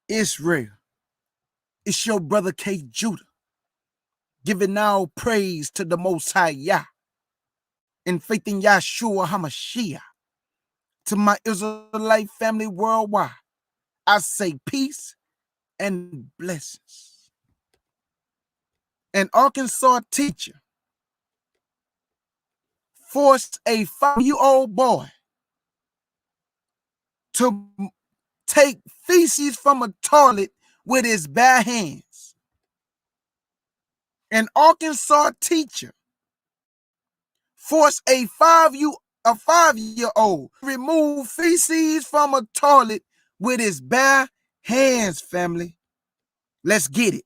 Israel, it's your brother K. Judah, giving all praise to the Most High Yah, and faith in Yahshua HaMashiach. To my Israelite family worldwide, I say peace and blessings. An Arkansas teacher forced a 5-year-old boy to take feces from a toilet with his bare hands. An Arkansas teacher forced a 5-year-old to remove feces from a toilet with his bare hands, family. Let's get it.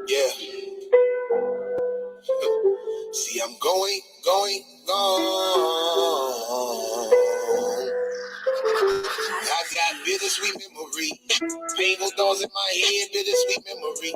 Yeah. See, I'm going. I got bittersweet memory. Painful thoughts in my head, bittersweet memory.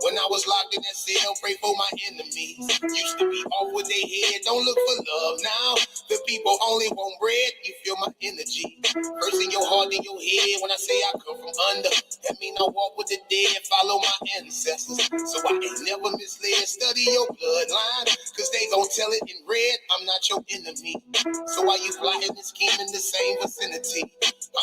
When I was locked in that cell, pray for my enemies. Used to be off with their head, don't look for love now. The people only want bread, you feel my energy. First in your heart, then your head. When I say I come from under, that mean I walk with the dead, follow my ancestors. So I ain't never misled, study your bloodline. Cause they gon' tell it in red, I'm not your enemy. So why you plotting and scheming in the same vicinity?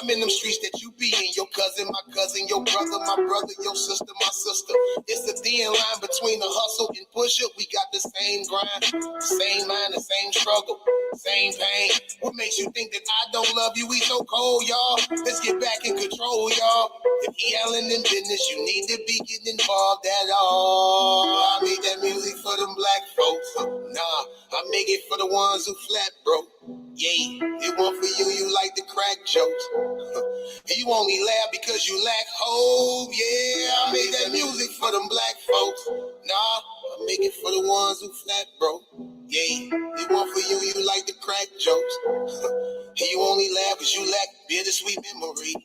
I'm in them streets that you be in. Your cousin, my cousin, your brother, my brother, your sister, my sister. It's the thin line between the hustle and push up. We got the same grind, the same mind, the same struggle, same pain. What makes you think that I don't love you? We so cold, y'all. Let's get back in control, y'all. If he handling in business, you need to be getting involved at all. I made that music for them black folks. Nah, I make it for the ones who flat broke. Yeah, it one for you, you like the crack jokes. You only laugh because you lack hope. Yeah, I made that music for them black folks. Nah, I make it for the ones who flat broke. Yeah, it one for you, you like the crack jokes. You only laugh because you lack bittersweet memory.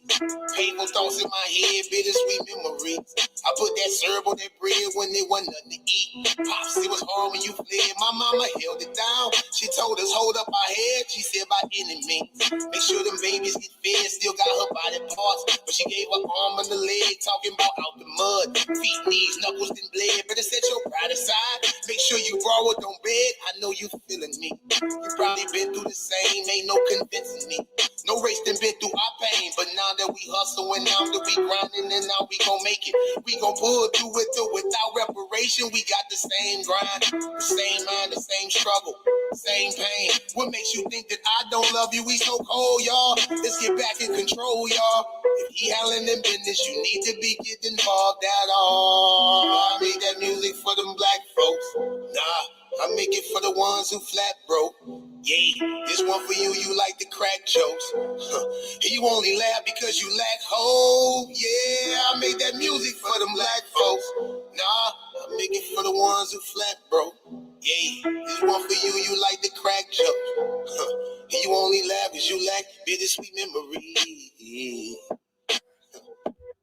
Painful thoughts in my head, bittersweet memories. I put that syrup on that bread when there wasn't nothing to eat. Pops, it was hard when you fled. My mama held it down. She told us, hold up our head. She said, by any means. Make sure them babies get fed. Still got her body parts. But she gave her arm and the leg. Talking about out the mud. Feet, knees, knuckles, and bled. Better set your pride aside. Make sure you borrow, don't beg. I know you feeling me. You probably been through the same. Ain't no convincing me. No race done been through our pain. But now that we hustle and now that we grinding and now we gon' make it. We gon' pull through it through without reparation. We got the same grind, the same mind, the same struggle, same pain. What makes you think that I don't love you? We so cold, y'all. Let's get back in control, y'all. If he handling in business, you need to be getting involved at all. I made that music for them black folks. Nah, I make it for the ones who flat broke. Yeah, this one for you, you like the crack jokes. You only laugh because you lack hope. Yeah, I made that music for them black folks. Nah, I make it for the ones who flat broke. Yeah, this one for you, you like the crack jokes. You only laugh because you lack bittersweet memory.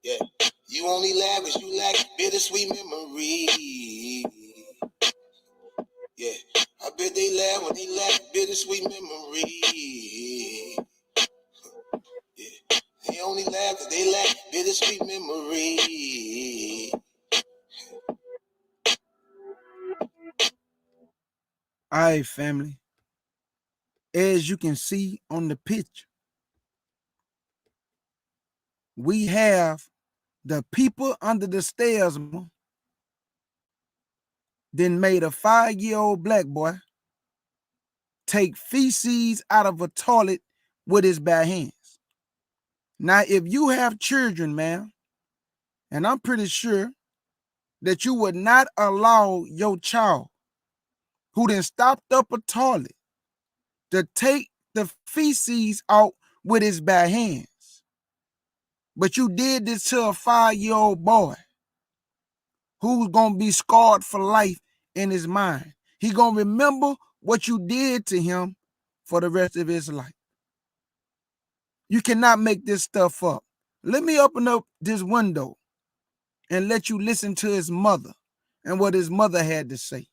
Yeah, you only laugh because you lack bittersweet memory. Yeah, I bet they laugh when they lack bittersweet memory. Yeah, they only laugh because they lack bittersweet memory. All right, family. As you can see on the picture, we have the people under the stairs then made a 5-year-old black boy take feces out of a toilet with his bare hands. Now, if you have children, man, and I'm pretty sure that you would not allow your child who then stopped up a toilet to take the feces out with his bare hands. But you did this to a 5-year-old boy who's going to be scarred for life in his mind. He going to remember what you did to him for the rest of his life. You cannot make this stuff up. Let me open up this window and let you listen to his mother and what his mother had to say.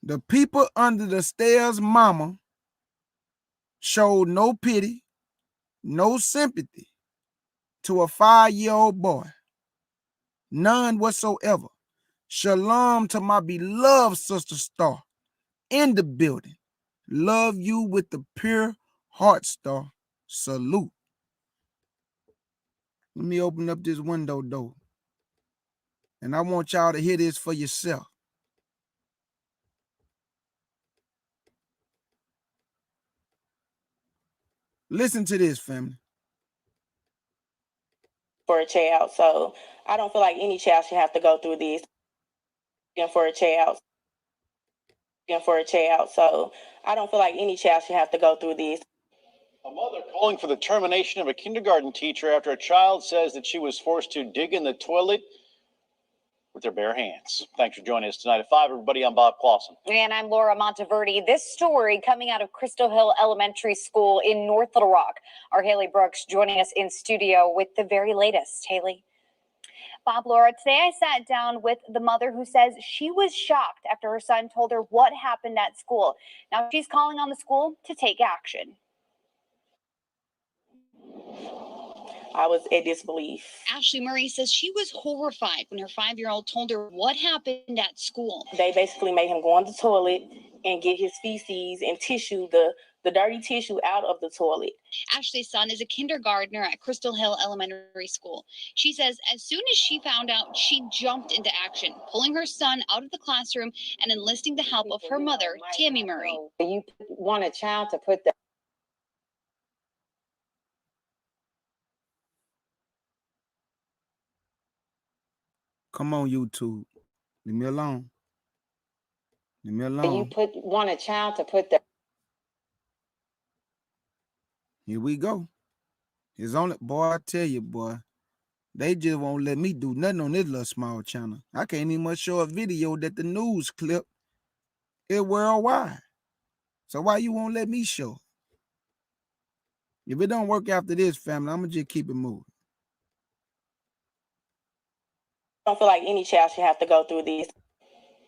The people under the stairs' mama showed no pity, no sympathy to a 5-year-old boy. None whatsoever. Shalom to my beloved sister Star in the building. Love you with the pure heart, Star. Salute. Let me open up this window, though. And I want y'all to hear this for yourself. Listen to this, family. For a child, so I don't feel like any child should have to go through this. For a child, so I don't feel like any child should have to go through this. A mother calling for the termination of a kindergarten teacher after a child says that she was forced to dig in the toilet with their bare hands. Thanks for joining us tonight at 5, everybody. I'm Bob Clausen. And I'm Laura Monteverdi. This story coming out of Crystal Hill Elementary School in North Little Rock. Our Haley Brooks joining us in studio with the very latest. Haley. Bob, Laura, today I sat down with the mother who says she was shocked after her son told her what happened at school. Now she's calling on the school to take action. I was in disbelief. Ashley Murray says she was horrified when her 5-year-old told her what happened at school. They basically made him go in the toilet and get his feces and tissue, the dirty tissue, out of the toilet. Ashley's son is a kindergartner at Crystal Hill Elementary School. She says as soon as she found out, she jumped into action, pulling her son out of the classroom and enlisting the help of her mother, Tammy Murray. You want a child to put the Come on, YouTube. Leave me alone. Leave me alone. want a child to put the Here we go. It's only, boy, I tell you, boy, they just won't let me do nothing on this little small channel. I can't even show a video that the news clip is worldwide. So why you won't let me show? If it don't work after this, family, I'm going to just keep it moving. I don't feel like any child should have to go through this.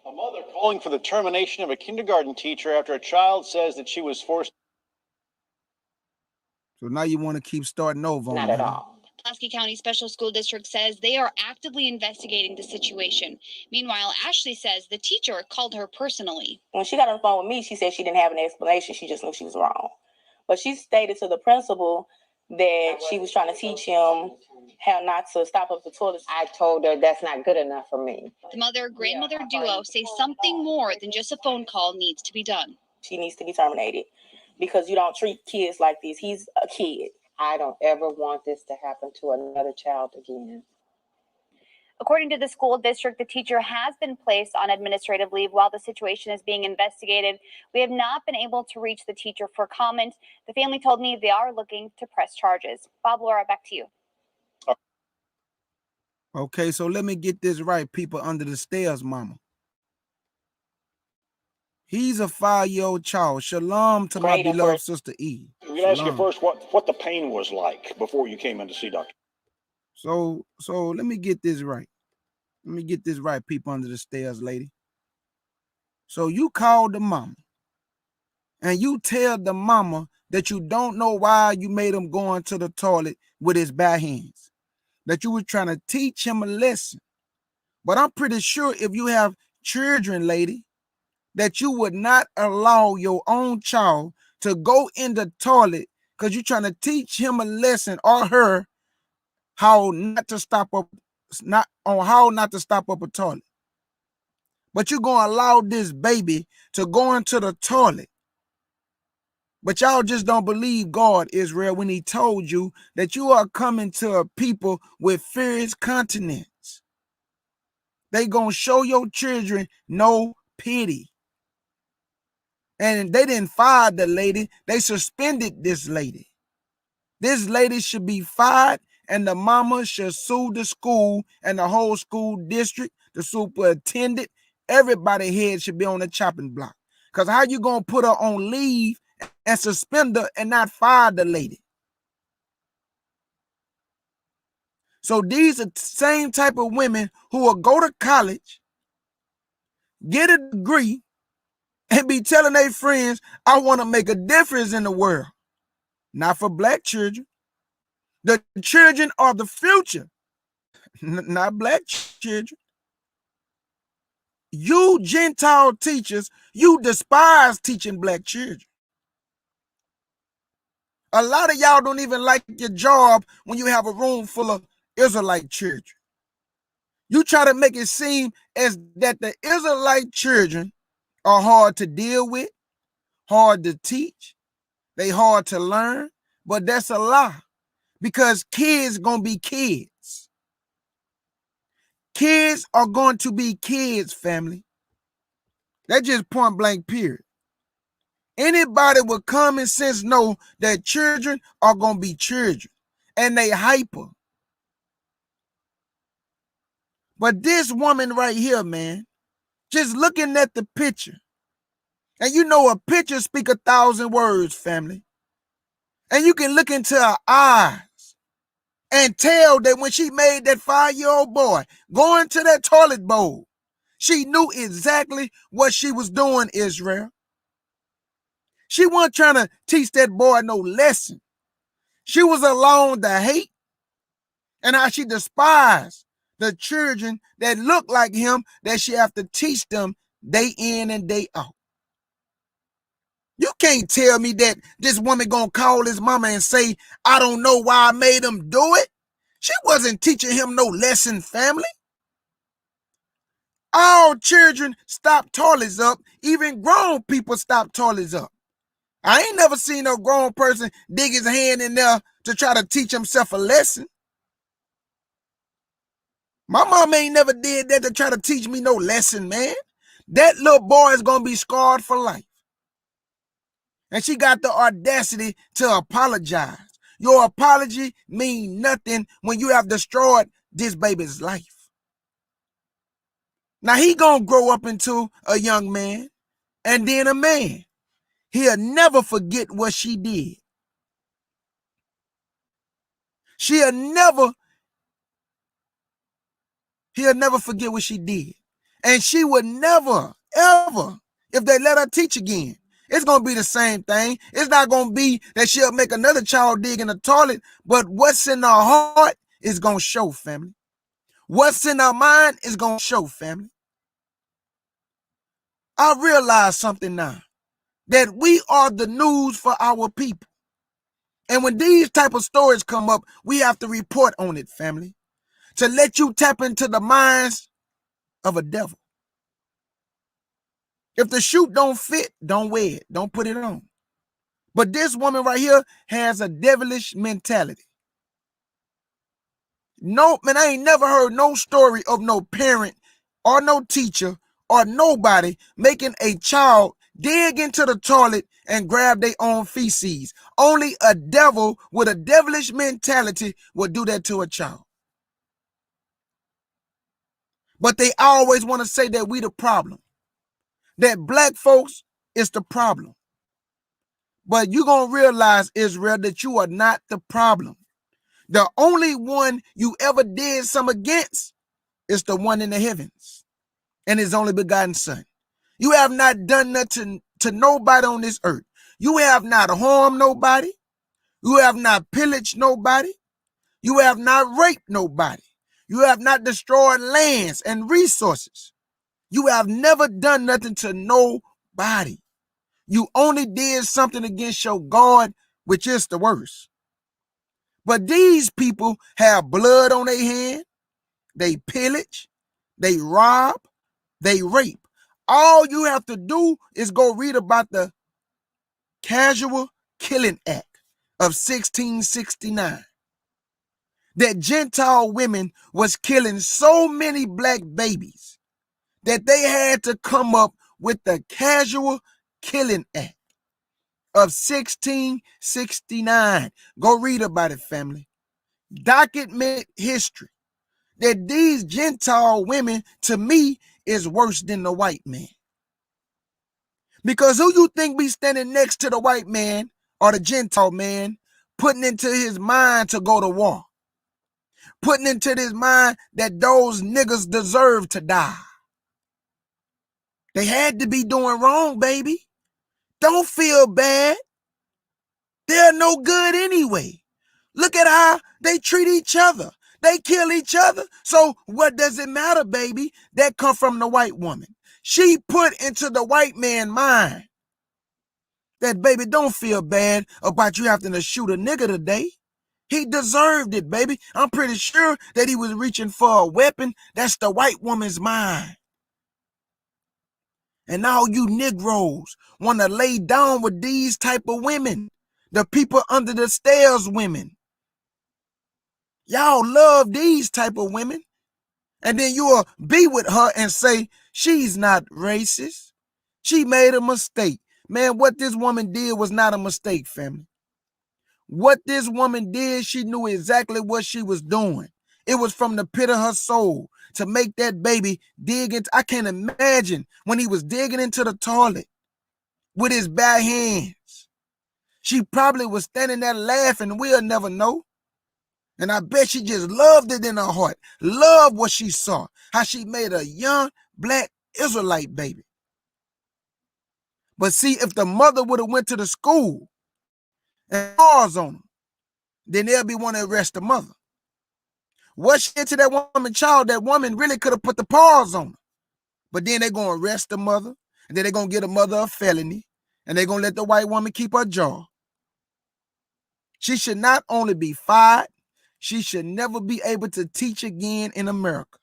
A mother calling for the termination of a kindergarten teacher after a child says that she was forced. So now you want to keep starting over. not at all. Pulaski County Special School District says they are actively investigating the situation. Meanwhile, Ashley says the teacher called her personally. When she got on the phone with me, she said she didn't have an explanation. She just knew she was wrong. But she stated to the principal that she was trying to teach him how not to stop up the toilet. I told her that's not good enough for me. The mother-grandmother duo say something more than just a phone call needs to be done. She needs to be terminated because you don't treat kids like this. He's a kid. I don't ever want this to happen to another child again. According to the school district, the teacher has been placed on administrative leave while the situation is being investigated. We have not been able to reach the teacher for comment. The family told me they are looking to press charges. Bob, Laura, back to you. Okay, so let me get this right, people under the stairs, mama. He's a 5-year-old child. Shalom to my beloved sister Eve. I'm going to ask you first what the pain was like before you came in to see Dr. So let me get this right. Let me get this right, people under the stairs, lady. So you called the mama and you tell the mama that you don't know why you made him go into the toilet with his bare hands, that you were trying to teach him a lesson. But I'm pretty sure if you have children, lady, that you would not allow your own child to go in the toilet because you're trying to teach him a lesson or her how not to stop up a toilet. But you're going to allow this baby to go into the toilet. But y'all just don't believe God, Israel, when he told you that you are coming to a people with fierce continence. They going to show your children no pity. And they didn't fire the lady. They suspended this lady. This lady should be fired, and the mama should sue the school and the whole school district, the superintendent, Everybody's head should be on the chopping block. Because how you going to put her on leave and suspend her and not fire the lady? So these are the same type of women who will go to college, get a degree, and be telling their friends, I want to make a difference in the world. Not for black children. The children are the future, not black children. You Gentile teachers, you despise teaching black children. A lot of y'all don't even like your job when you have a room full of Israelite children. You try to make it seem as that the Israelite children are hard to deal with, hard to teach, they hard to learn, but that's a lie because kids gonna be kids. Kids are going to be kids, family. That's just point blank period. Anybody with common sense know that children are gonna be children and they hyper. But this woman right here, man, just looking at the picture, and you know a picture speak 1,000 words, family. And you can look into her eyes and tell that when she made that 5-year-old boy go into that toilet bowl, she knew exactly what she was doing, Israel. She wasn't trying to teach that boy no lesson. She was alone to hate and how she despised the children that look like him that she have to teach them day in and day out. You can't tell me that this woman gonna call his mama and say, I don't know why I made him do it. She wasn't teaching him no lesson, family. All children stop toilets up. Even grown people stop toilets up. I ain't never seen no grown person dig his hand in there to try to teach himself a lesson. My mom ain't never did that to try to teach me no lesson, man. That little boy is gonna be scarred for life. And she got the audacity to apologize. Your apology means nothing when you have destroyed this baby's life. Now he gonna grow up into a young man and then a man. He'll never forget what she did. He'll never forget what she did. And she would never, ever, if they let her teach again, it's going to be the same thing. It's not going to be that she'll make another child dig in the toilet, but what's in her heart is going to show, family. What's in her mind is going to show, family. I realize something now, that we are the news for our people. And when these type of stories come up, we have to report on it, family, to let you tap into the minds of a devil. If the shoe don't fit, don't wear it. Don't put it on. But this woman right here has a devilish mentality. No, man, I ain't never heard no story of no parent or no teacher or nobody making a child dig into the toilet and grab their own feces. Only a devil with a devilish mentality would do that to a child. But they always want to say that we the problem, that black folks is the problem. But you're going to realize, Israel, that you are not the problem. The only one you ever did some against is the one in the heavens and his only begotten son. You have not done nothing to nobody on this earth. You have not harmed nobody. You have not pillaged nobody. You have not raped nobody. You have not destroyed lands and resources. You have never done nothing to nobody. You only did something against your God, which is the worst. But these people have blood on their hand. They pillage, they rob, they rape. All you have to do is go read about the Casual Killing Act of 1669. That Gentile women was killing so many black babies that they had to come up with the Casual Killing Act of 1669. Go read about it, family. Document history. That these Gentile women, to me, is worse than the white man. Because who you think be standing next to the white man or the Gentile man, putting into his mind to go to war? Putting into his mind that those niggas deserve to die. They had to be doing wrong, baby. Don't feel bad. They're no good anyway. Look at how they treat each other. They kill each other. So what does it matter, baby? That come from the white woman. She put into the white man's mind that, baby, don't feel bad about you having to shoot a nigga today. He deserved it, baby. I'm pretty sure that he was reaching for a weapon. That's the white woman's mind. And now you Negroes want to lay down with these type of women. The people under the stairs women. Y'all love these type of women. And then you'll be with her and say, she's not racist. She made a mistake. Man, what this woman did was not a mistake, family. What this woman did, she knew exactly what she was doing. It was from the pit of her soul to make that baby dig into. I can't imagine when he was digging into the toilet with his bare hands. She probably was standing there laughing. We'll never know. And I bet she just loved it in her heart. Loved what she saw. How she made a young black Israelite baby. But see, if the mother would have went to the school and paws on them, then they'll be want to arrest the mother. What she did to that woman child, that woman really could have put the paws on her. But then they're going to arrest the mother, and then they're going to get the mother a felony, and they're going to let the white woman keep her jaw. She should not only be fired, she should never be able to teach again in America.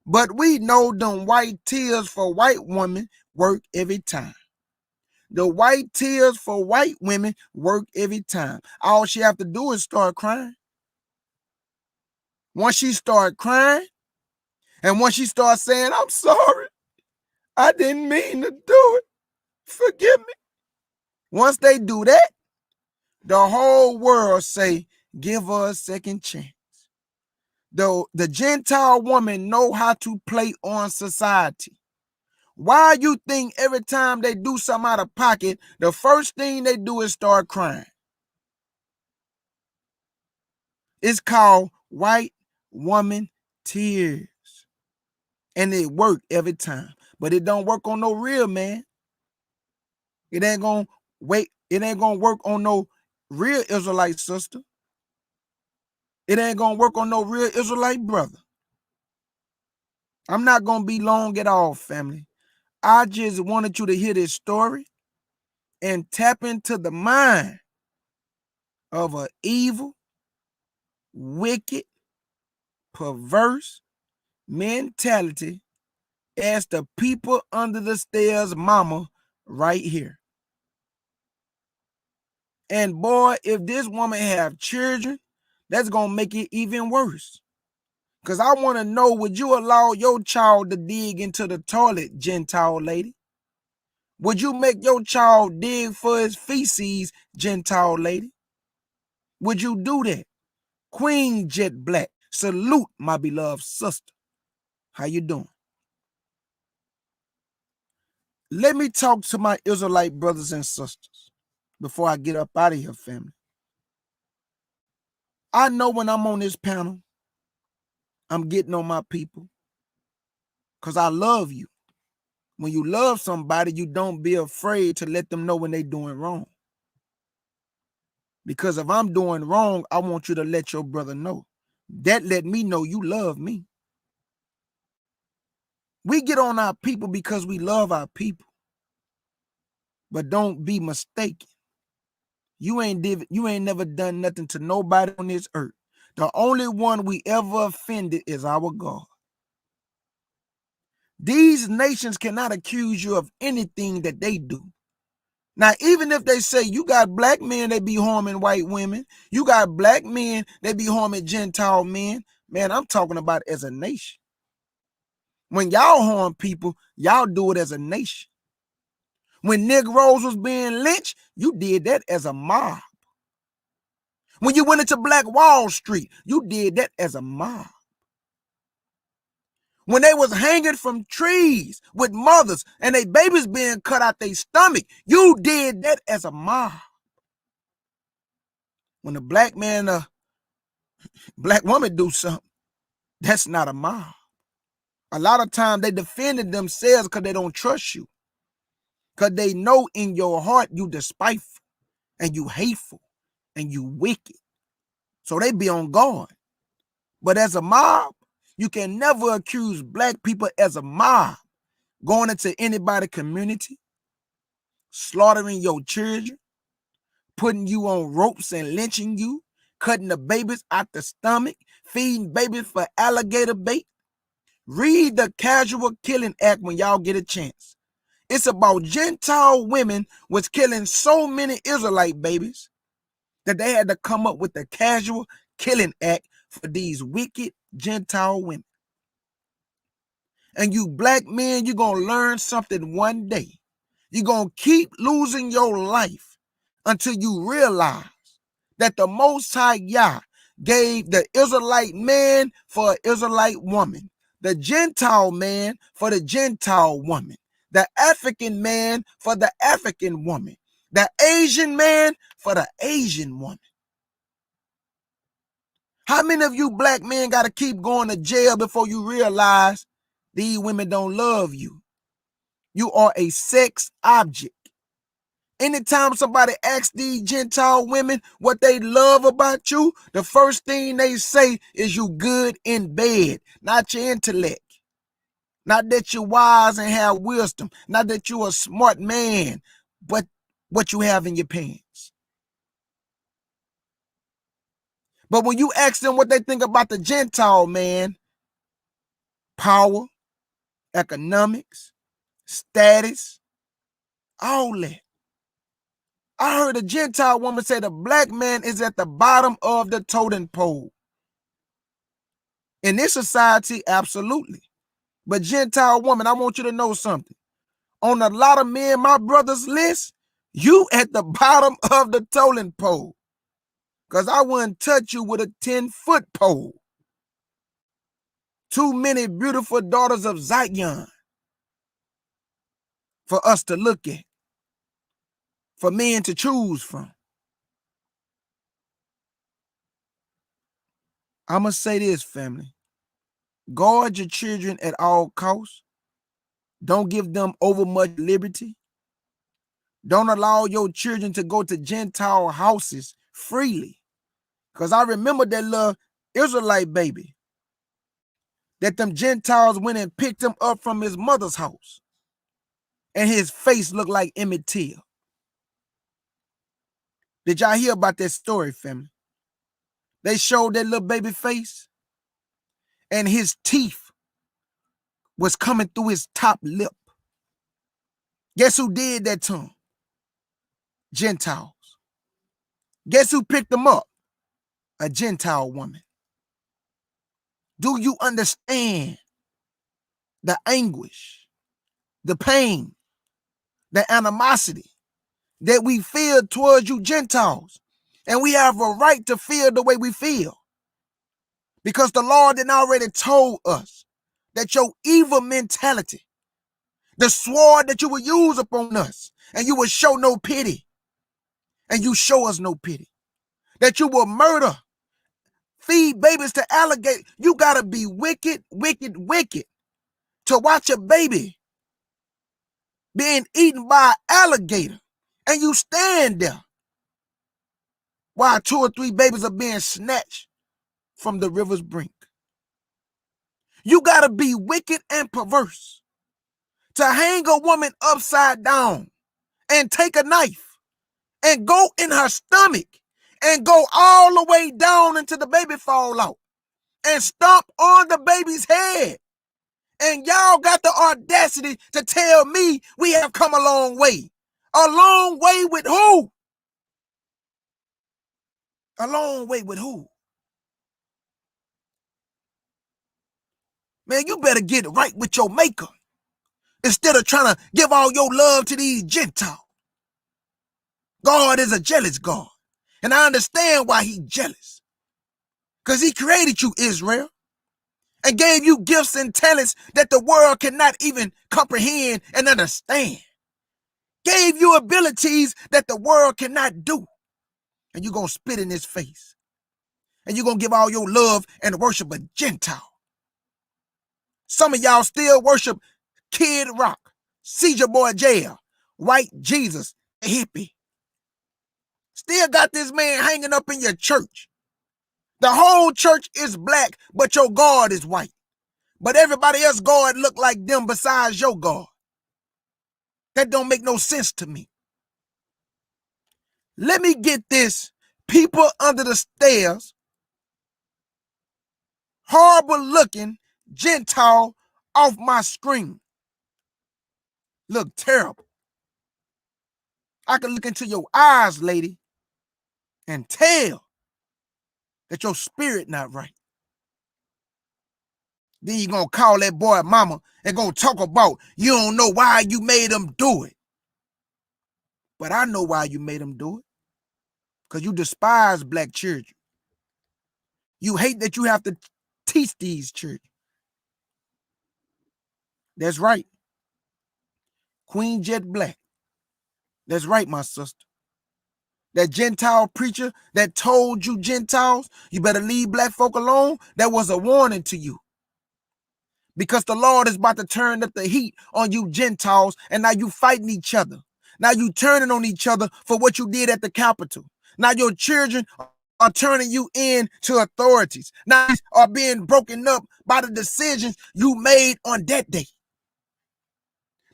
But we know them white tears for white women work every time. The white tears for white women work every time. All she have to do is start crying. Once she start crying, and once she starts saying, I'm sorry, I didn't mean to do it, forgive me. Once they do that, the whole world say, give her a second chance. Though the Gentile woman know how to play on society. Why you think every time they do something out of pocket, the first thing they do is start crying? It's called white woman tears. And it work every time. But it don't work on no real man. It ain't gonna work on no real Israelite sister. It ain't gonna work on no real Israelite brother. I'm not gonna be long at all, family. I just wanted you to hear this story and tap into the mind of an evil, wicked, perverse mentality as the people under the stairs mama right here. And boy, if this woman have children, that's gonna make it even worse. Because I want to know, would you allow your child to dig into the toilet, Gentile lady? Would you make your child dig for his feces, Gentile lady? Would you do that? Queen Jet Black, salute my beloved sister. How you doing? Let me talk to my Israelite brothers and sisters before I get up out of here, family. I know when I'm on this panel, I'm getting on my people because I love you. When you love somebody, you don't be afraid to let them know when they're doing wrong. Because if I'm doing wrong, I want you to let your brother know. That let me know you love me. We get on our people because we love our people. But don't be mistaken. You ain't never done nothing to nobody on this earth. The only one we ever offended is our God. These nations cannot accuse you of anything that they do. Now, even if they say you got black men that be harming white women, you got black men that be harming Gentile men, man, I'm talking about as a nation. When y'all harm people, y'all do it as a nation. When Negroes was being lynched, you did that as a mob. When you went into Black Wall Street, you did that as a mob. When they was hanging from trees with mothers and they babies being cut out their stomach, you did that as a mob. When a black man or black woman do something, that's not a mob. A lot of times they defended themselves because they don't trust you. Because they know in your heart you despiteful and you hateful and you wicked. So they be on guard. But as a mob, you can never accuse black people as a mob going into anybody's community, slaughtering your children, putting you on ropes and lynching you, cutting the babies out the stomach, feeding babies for alligator bait. Read the Casual Killing Act when y'all get a chance. It's about Gentile women was killing so many Israelite babies that they had to come up with the Casual Killing Act for these wicked Gentile women. And you black men, you're going to learn something one day. You're going to keep losing your life until you realize that the Most High Yah gave the Israelite man for an Israelite woman, the Gentile man for the Gentile woman, the African man for the African woman, the Asian man for the Asian woman. How many of you black men got to keep going to jail before you realize these women don't love you? You are a sex object. Anytime somebody asks these Gentile women what they love about you, the first thing they say is you good in bed, not your intellect. Not that you're wise and have wisdom. Not that you're a smart man, but what you have in your pants. But when you ask them what they think about the Gentile man, power, economics, status, all that. I heard a Gentile woman say the black man is at the bottom of the totem pole. In this society, absolutely. But Gentile woman, I want you to know something. On a lot of me and my brothers' list, you at the bottom of the totem pole. Because I wouldn't touch you with a 10-foot pole. Too many beautiful daughters of Zion for us to look at, for men to choose from. I must say this, family. Guard your children at all costs. Don't give them over much liberty. Don't allow your children to go to Gentile houses freely. Because I remember that little Israelite baby that them Gentiles went and picked him up from his mother's house. And his face looked like Emmett Till. Did y'all hear about that story, family? They showed that little baby face and his teeth was coming through his top lip. Guess who did that to him? Gentiles. Guess who picked him up? A Gentile woman. Do you understand the anguish, the pain, the animosity that we feel towards you Gentiles? And we have a right to feel the way we feel. Because the Lord had already told us that your evil mentality, the sword that you will use upon us, and you will show no pity, and you show us no pity, that you will murder, feed babies to alligators. You gotta be wicked, wicked, wicked to watch a baby being eaten by an alligator, and you stand there while 2 or 3 babies are being snatched from the river's brink. You gotta be wicked and perverse to hang a woman upside down and take a knife and go in her stomach and go all the way down until the baby fall out and stomp on the baby's head. And y'all got the audacity to tell me we have come a long way. A long way with who? A long way with who? Man, you better get right with your maker instead of trying to give all your love to these Gentiles. God is a jealous God. And I understand why he's jealous. Because he created you, Israel. and gave you gifts and talents that the world cannot even comprehend and understand. Gave you abilities that the world cannot do. And you're going to spit in his face. And you're going to give all your love and worship a Gentile. Some of y'all still worship Kid Rock, Seizure Boy Jail, White Jesus, hippie. Still got this man hanging up in your church. The whole church is black, but your God is white. But everybody else God look like them besides your God. That don't make no sense to me. Let me get this people under the stairs, horrible looking Gentile off my screen. Look terrible. I can look into your eyes, lady, and tell that your spirit not right. Then you gonna call that boy mama and gonna talk about you don't know why you made him do it. But I know why you made him do it. Because you despise black children. You hate that you have to teach these children. That's right. Queen Jet Black. That's right, my sister. That Gentile preacher that told you Gentiles, you better leave black folk alone, that was a warning to you. Because the Lord is about to turn up the heat on you Gentiles, and now you fighting each other. Now you turning on each other for what you did at the Capitol. Now your children are turning you in to authorities. Now these are being broken up by the decisions you made on that day.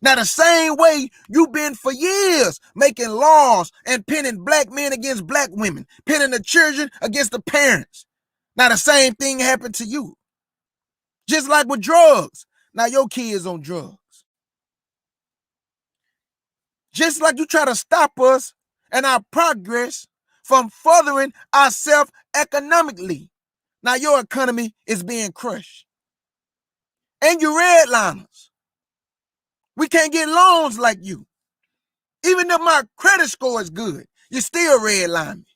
Now, the same way you've been for years making laws and pinning black men against black women, pinning the children against the parents. Now, the same thing happened to you. Just like with drugs. Now, your kids on drugs. Just like you try to stop us and our progress from furthering ourselves economically. Now, your economy is being crushed. And you redliners. We can't get loans like you. Even if my credit score is good, you still redline me.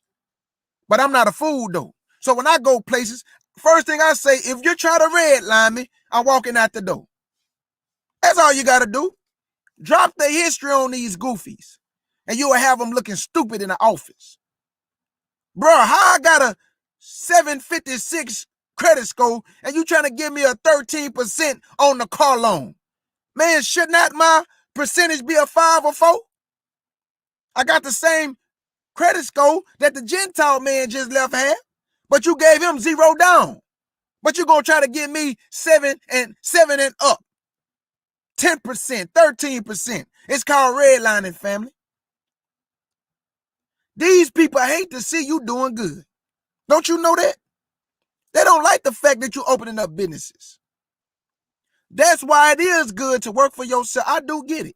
But I'm not a fool, though. So when I go places, first thing I say, if you're trying to redline me, I'm walking out the door. That's all you got to do. Drop the history on these goofies, and you will have them looking stupid in the office. Bro, how I got a 756 credit score, and you trying to give me a 13% on the car loan? Man, should not my percentage be a 5 or 4? I got the same credit score that the Gentile man just left had, but you gave him 0 down. But you're gonna try to give me 7 and up, 10%, 13%. It's called redlining, family. These people hate to see you doing good. Don't you know that? They don't like the fact that you're opening up businesses. That's why it is good to work for yourself. I do get it.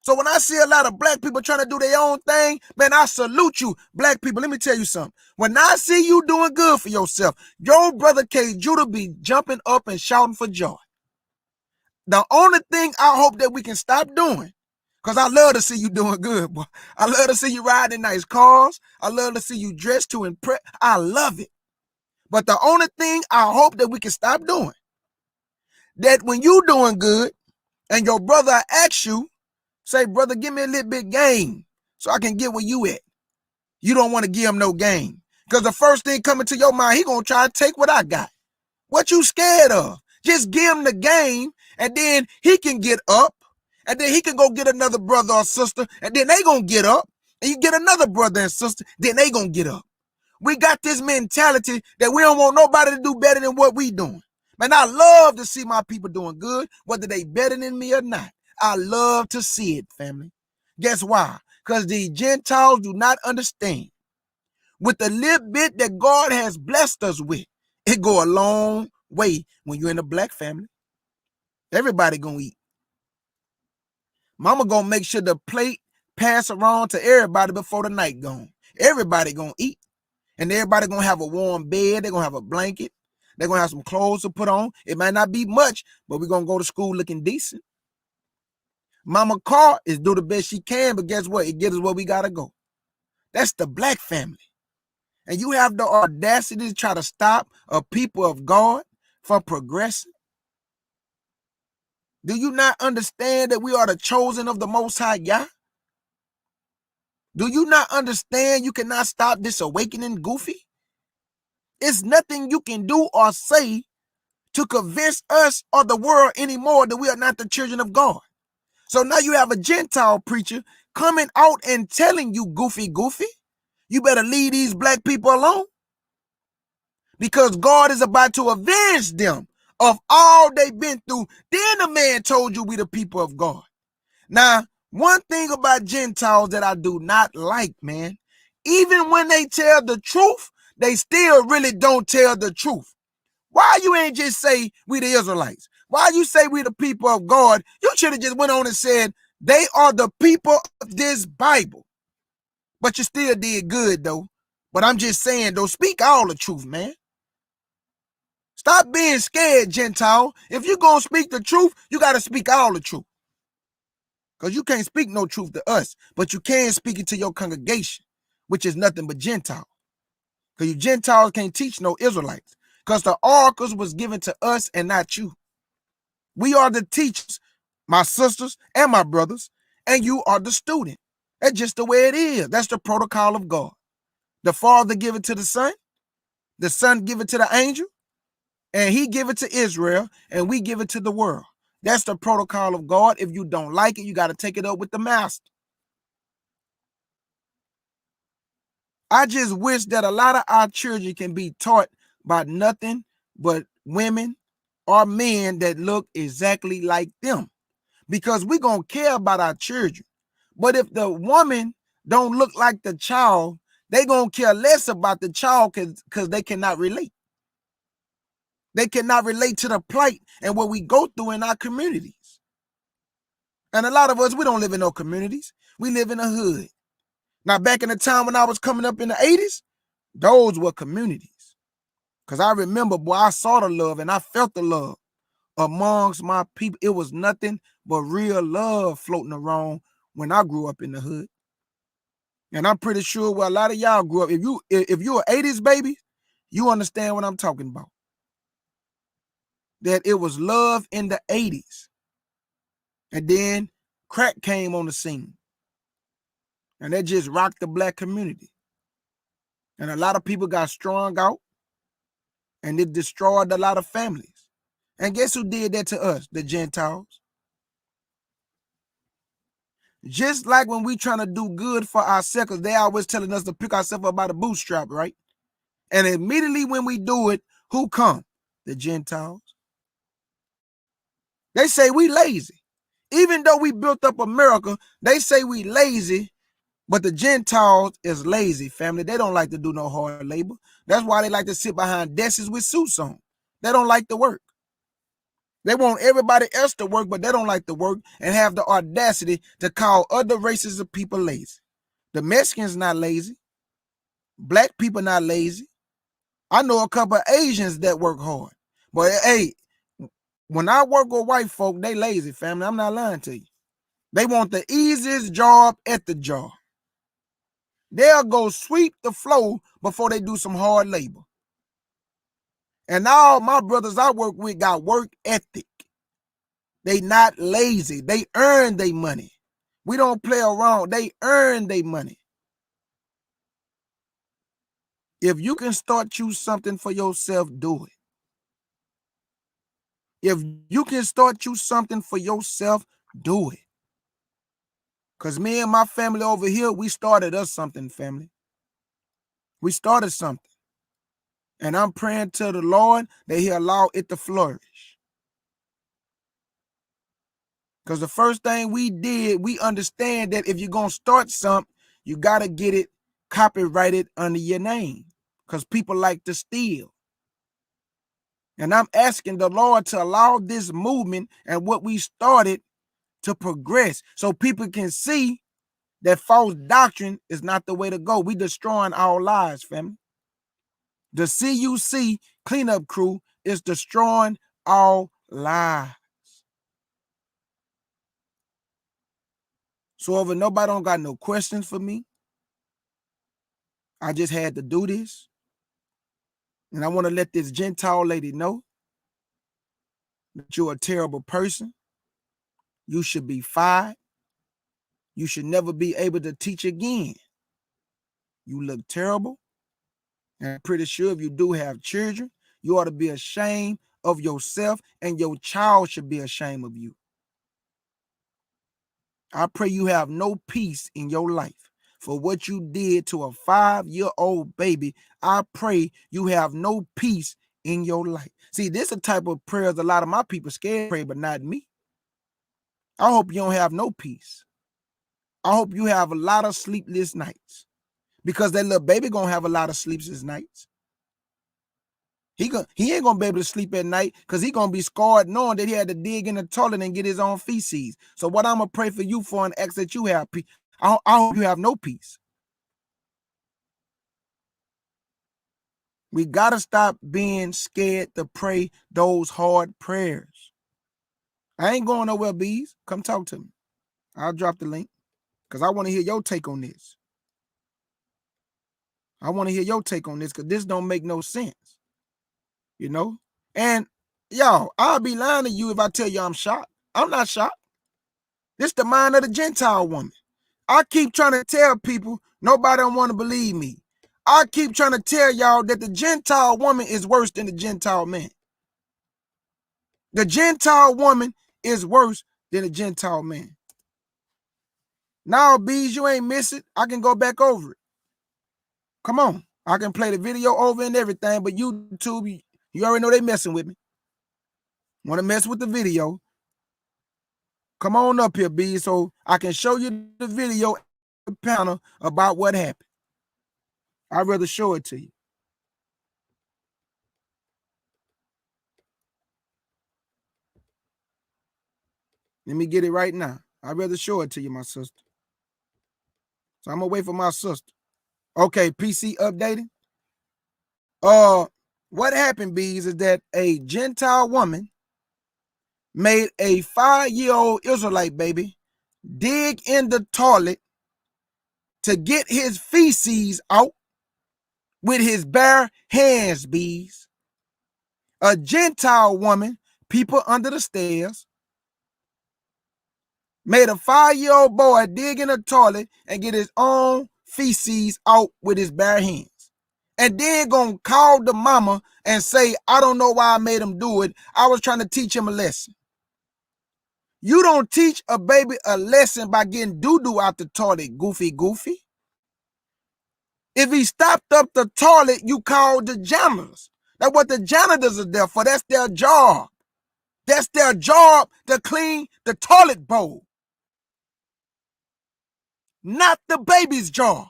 So when I see a lot of black people trying to do their own thing, man, I salute you, black people. Let me tell you something. When I see you doing good for yourself, your brother K. Judah be jumping up and shouting for joy. The only thing I hope that we can stop doing, because I love to see you doing good, boy. I love to see you riding in nice cars. I love to see you dressed to impress. I love it. But the only thing I hope that we can stop doing, that when you doing good and your brother asks you, say, brother, give me a little bit game so I can get where you at. You don't want to give him no game. Because the first thing coming to your mind, he going to try to take what I got. What you scared of? Just give him the game, and then he can get up, and then he can go get another brother or sister, and then they going to get up, and you get another brother and sister, then they going to get up. We got this mentality that we don't want nobody to do better than what we doing. Man, I love to see my people doing good, whether they better than me or not. I love to see it, family. Guess why? Because the Gentiles do not understand. With the little bit that God has blessed us with, it go a long way when you're in a black family. Everybody gonna eat. Mama gonna make sure the plate pass around to everybody before the night gone. Everybody gonna eat. And everybody gonna have a warm bed. They're gonna have a blanket. They're gonna have some clothes to put on. It might not be much, but we're gonna go to school looking decent. Mama car is do the best she can, but guess what? It gets us where we gotta go. That's the black family. And you have the audacity to try to stop a people of God for progressing? Do you not understand that we are the chosen of the Most High Yah? Do you not understand you cannot stop this awakening, Goofy? It's nothing you can do or say to convince us or the world anymore that we are not the children of God. So now you have a Gentile preacher coming out and telling you, Goofy, you better leave these black people alone, because God is about to avenge them of all they've been through. Then the man told you we the people of God. Now, one thing about Gentiles that I do not like, man, even when they tell the truth, they still really don't tell the truth. Why you ain't just say we the Israelites? Why you say we the people of God? You should have just went on and said they are the people of this Bible. But you still did good, though. But I'm just saying, though, speak all the truth, man. Stop being scared, Gentile. If you're going to speak the truth, you got to speak all the truth. Because you can't speak no truth to us, but you can speak it to your congregation, which is nothing but Gentile. Because you Gentiles can't teach no Israelites. Because the oracles was given to us and not you. We are the teachers, my sisters and my brothers, and you are the student. That's just the way it is. That's the protocol of God. The Father give it to the Son give it to the angel, and he give it to Israel, and we give it to the world. That's the protocol of God. If you don't like it, you got to take it up with the master. I just wish that a lot of our children can be taught by nothing but women or men that look exactly like them, because we're going to care about our children. But if the woman don't look like the child, they going to care less about the child because they cannot relate. They cannot relate to the plight and what we go through in our communities. And a lot of us, we don't live in no communities. We live in a hood. Now, back in the time when I was coming up in the 80s, those were communities. Because I remember, boy, I saw the love and I felt the love amongst my people. It was nothing but real love floating around when I grew up in the hood. And I'm pretty sure where a lot of y'all grew up, if you're an 80s baby, you understand what I'm talking about. That it was love in the 80s. And then crack came on the scene. And that just rocked the black community. And a lot of people got strung out. And it destroyed a lot of families. And guess who did that to us? The Gentiles. Just like when we trying to do good for ourselves, they always telling us to pick ourselves up by the bootstrap, right? And immediately when we do it, who come? The Gentiles. They say we lazy. Even though we built up America, they say we lazy, but the Gentiles is lazy, family. They don't like to do no hard labor. That's why they like to sit behind desks with suits on. They don't like to work. They want everybody else to work, but they don't like to work and have the audacity to call other races of people lazy. The Mexicans not lazy. Black people not lazy. I know a couple of Asians that work hard. But hey, when I work with white folk, they lazy, family. I'm not lying to you. They want the easiest job at the job. They'll go sweep the floor before they do some hard labor. And all my brothers I work with got work ethic. They not lazy. They earn their money. We don't play around. They earn their money. If you can start you something for yourself, do it. If you can start you something for yourself, do it. Because me and my family over here, we started us something, family. We started something. And I'm praying to the Lord that he allow it to flourish. Because the first thing we did, we understand that if you're going to start something, you got to get it copyrighted under your name. Because people like to steal. And I'm asking the Lord to allow this movement and what we started to progress so people can see that false doctrine is not the way to go. We destroying our lives, family. The CUC cleanup crew is destroying our lives. So if nobody don't got no questions for me, I just had to do this. And I want to let this Gentile lady know that you're a terrible person. You should be fired. You should never be able to teach again. You look terrible. And I'm pretty sure if you do have children, you ought to be ashamed of yourself, and your child should be ashamed of you. I pray you have no peace in your life for what you did to a 5-year-old baby. I pray you have no peace in your life. See, this is a type of prayers a lot of my people scared to pray, but not me. I hope you don't have no peace. I hope you have a lot of sleepless nights, because that little baby gonna have a lot of sleepless nights. He ain't gonna be able to sleep at night because he gonna be scarred knowing that he had to dig in the toilet and get his own feces. So what I'm gonna pray for you for and ask that you have peace. I hope you have no peace. We gotta stop being scared to pray those hard prayers. I ain't going nowhere, bees. Come talk to me. I'll drop the link because I want to hear your take on this. I want to hear your take on this because this don't make no sense. You know? And y'all, I'll be lying to you if I tell you I'm shocked. I'm not shocked. This the mind of the Gentile woman. I keep trying to tell people, nobody don't want to believe me. I keep trying to tell y'all that the Gentile woman is worse than the Gentile man. The Gentile woman is worse than the Gentile man. Now, bees, you ain't miss it. I can go back over it. Come on. I can play the video over and everything, but YouTube, you already know they messing with me. Want to mess with the video? Come on up here, B, so I can show you the video panel about what happened. I'd rather show it to you. Let me get it right now. I'd rather show it to you, my sister. So I'm gonna wait for my sister. Okay, PC updating. What happened, Bees, is that a Gentile woman made a 5-year-old Israelite baby dig in the toilet to get his feces out with his bare hands, Bees. A Gentile woman, people under the stairs, made a 5-year-old boy dig in a toilet and get his own feces out with his bare hands. And then gonna call the mama and say, I don't know why I made him do it. I was trying to teach him a lesson. You don't teach a baby a lesson by getting doo-doo out the toilet, goofy. If he stopped up the toilet, you call the janitors. That's what the janitors are there for. That's their job. That's their job, to clean the toilet bowl. Not the baby's job.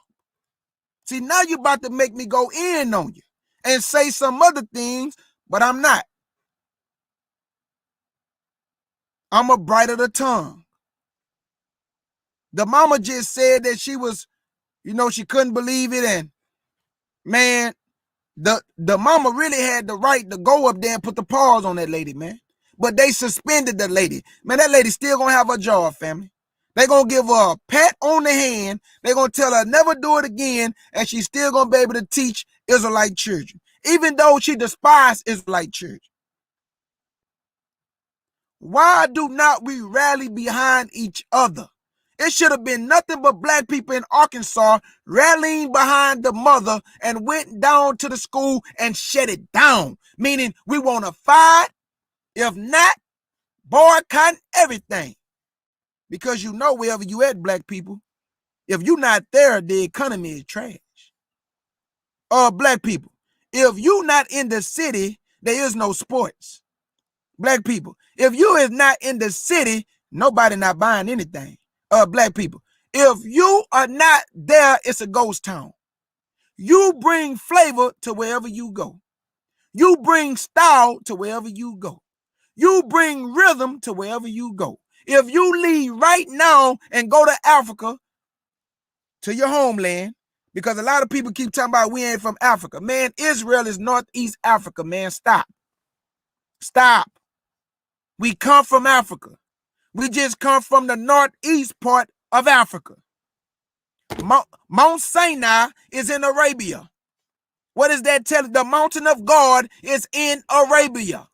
See, now you're about to make me go in on you and say some other things, but I'm not. I'm a brighter the tongue. The mama just said that she was, she couldn't believe it. And man, the mama really had the right to go up there and put the paws on that lady, man. But they suspended the lady. Man, that lady still gonna have her job, family. They gonna give her a pat on the hand. They gonna tell her never do it again, and she's still gonna be able to teach Israelite children, even though she despised Israelite children. Why do not we rally behind each other? It should have been nothing but black people in Arkansas rallying behind the mother and went down to the school and shut it down, meaning we want to fight, if not, boycott everything. Because wherever you at, black people, if you not there, the economy is trash. Black people, if you not in the city, there is no sports. Black people, if you is not in the city, nobody not buying anything. Black people, if you are not there, it's a ghost town. You bring flavor to wherever you go. You bring style to wherever you go. You bring rhythm to wherever you go. If you leave right now and go to Africa, to your homeland, because a lot of people keep talking about we ain't from Africa. Man, Israel is Northeast Africa, man. Stop. We come from Africa. We just come from the northeast part of Africa. Mount Sinai is in Arabia. What is that telling? The mountain of God is in Arabia.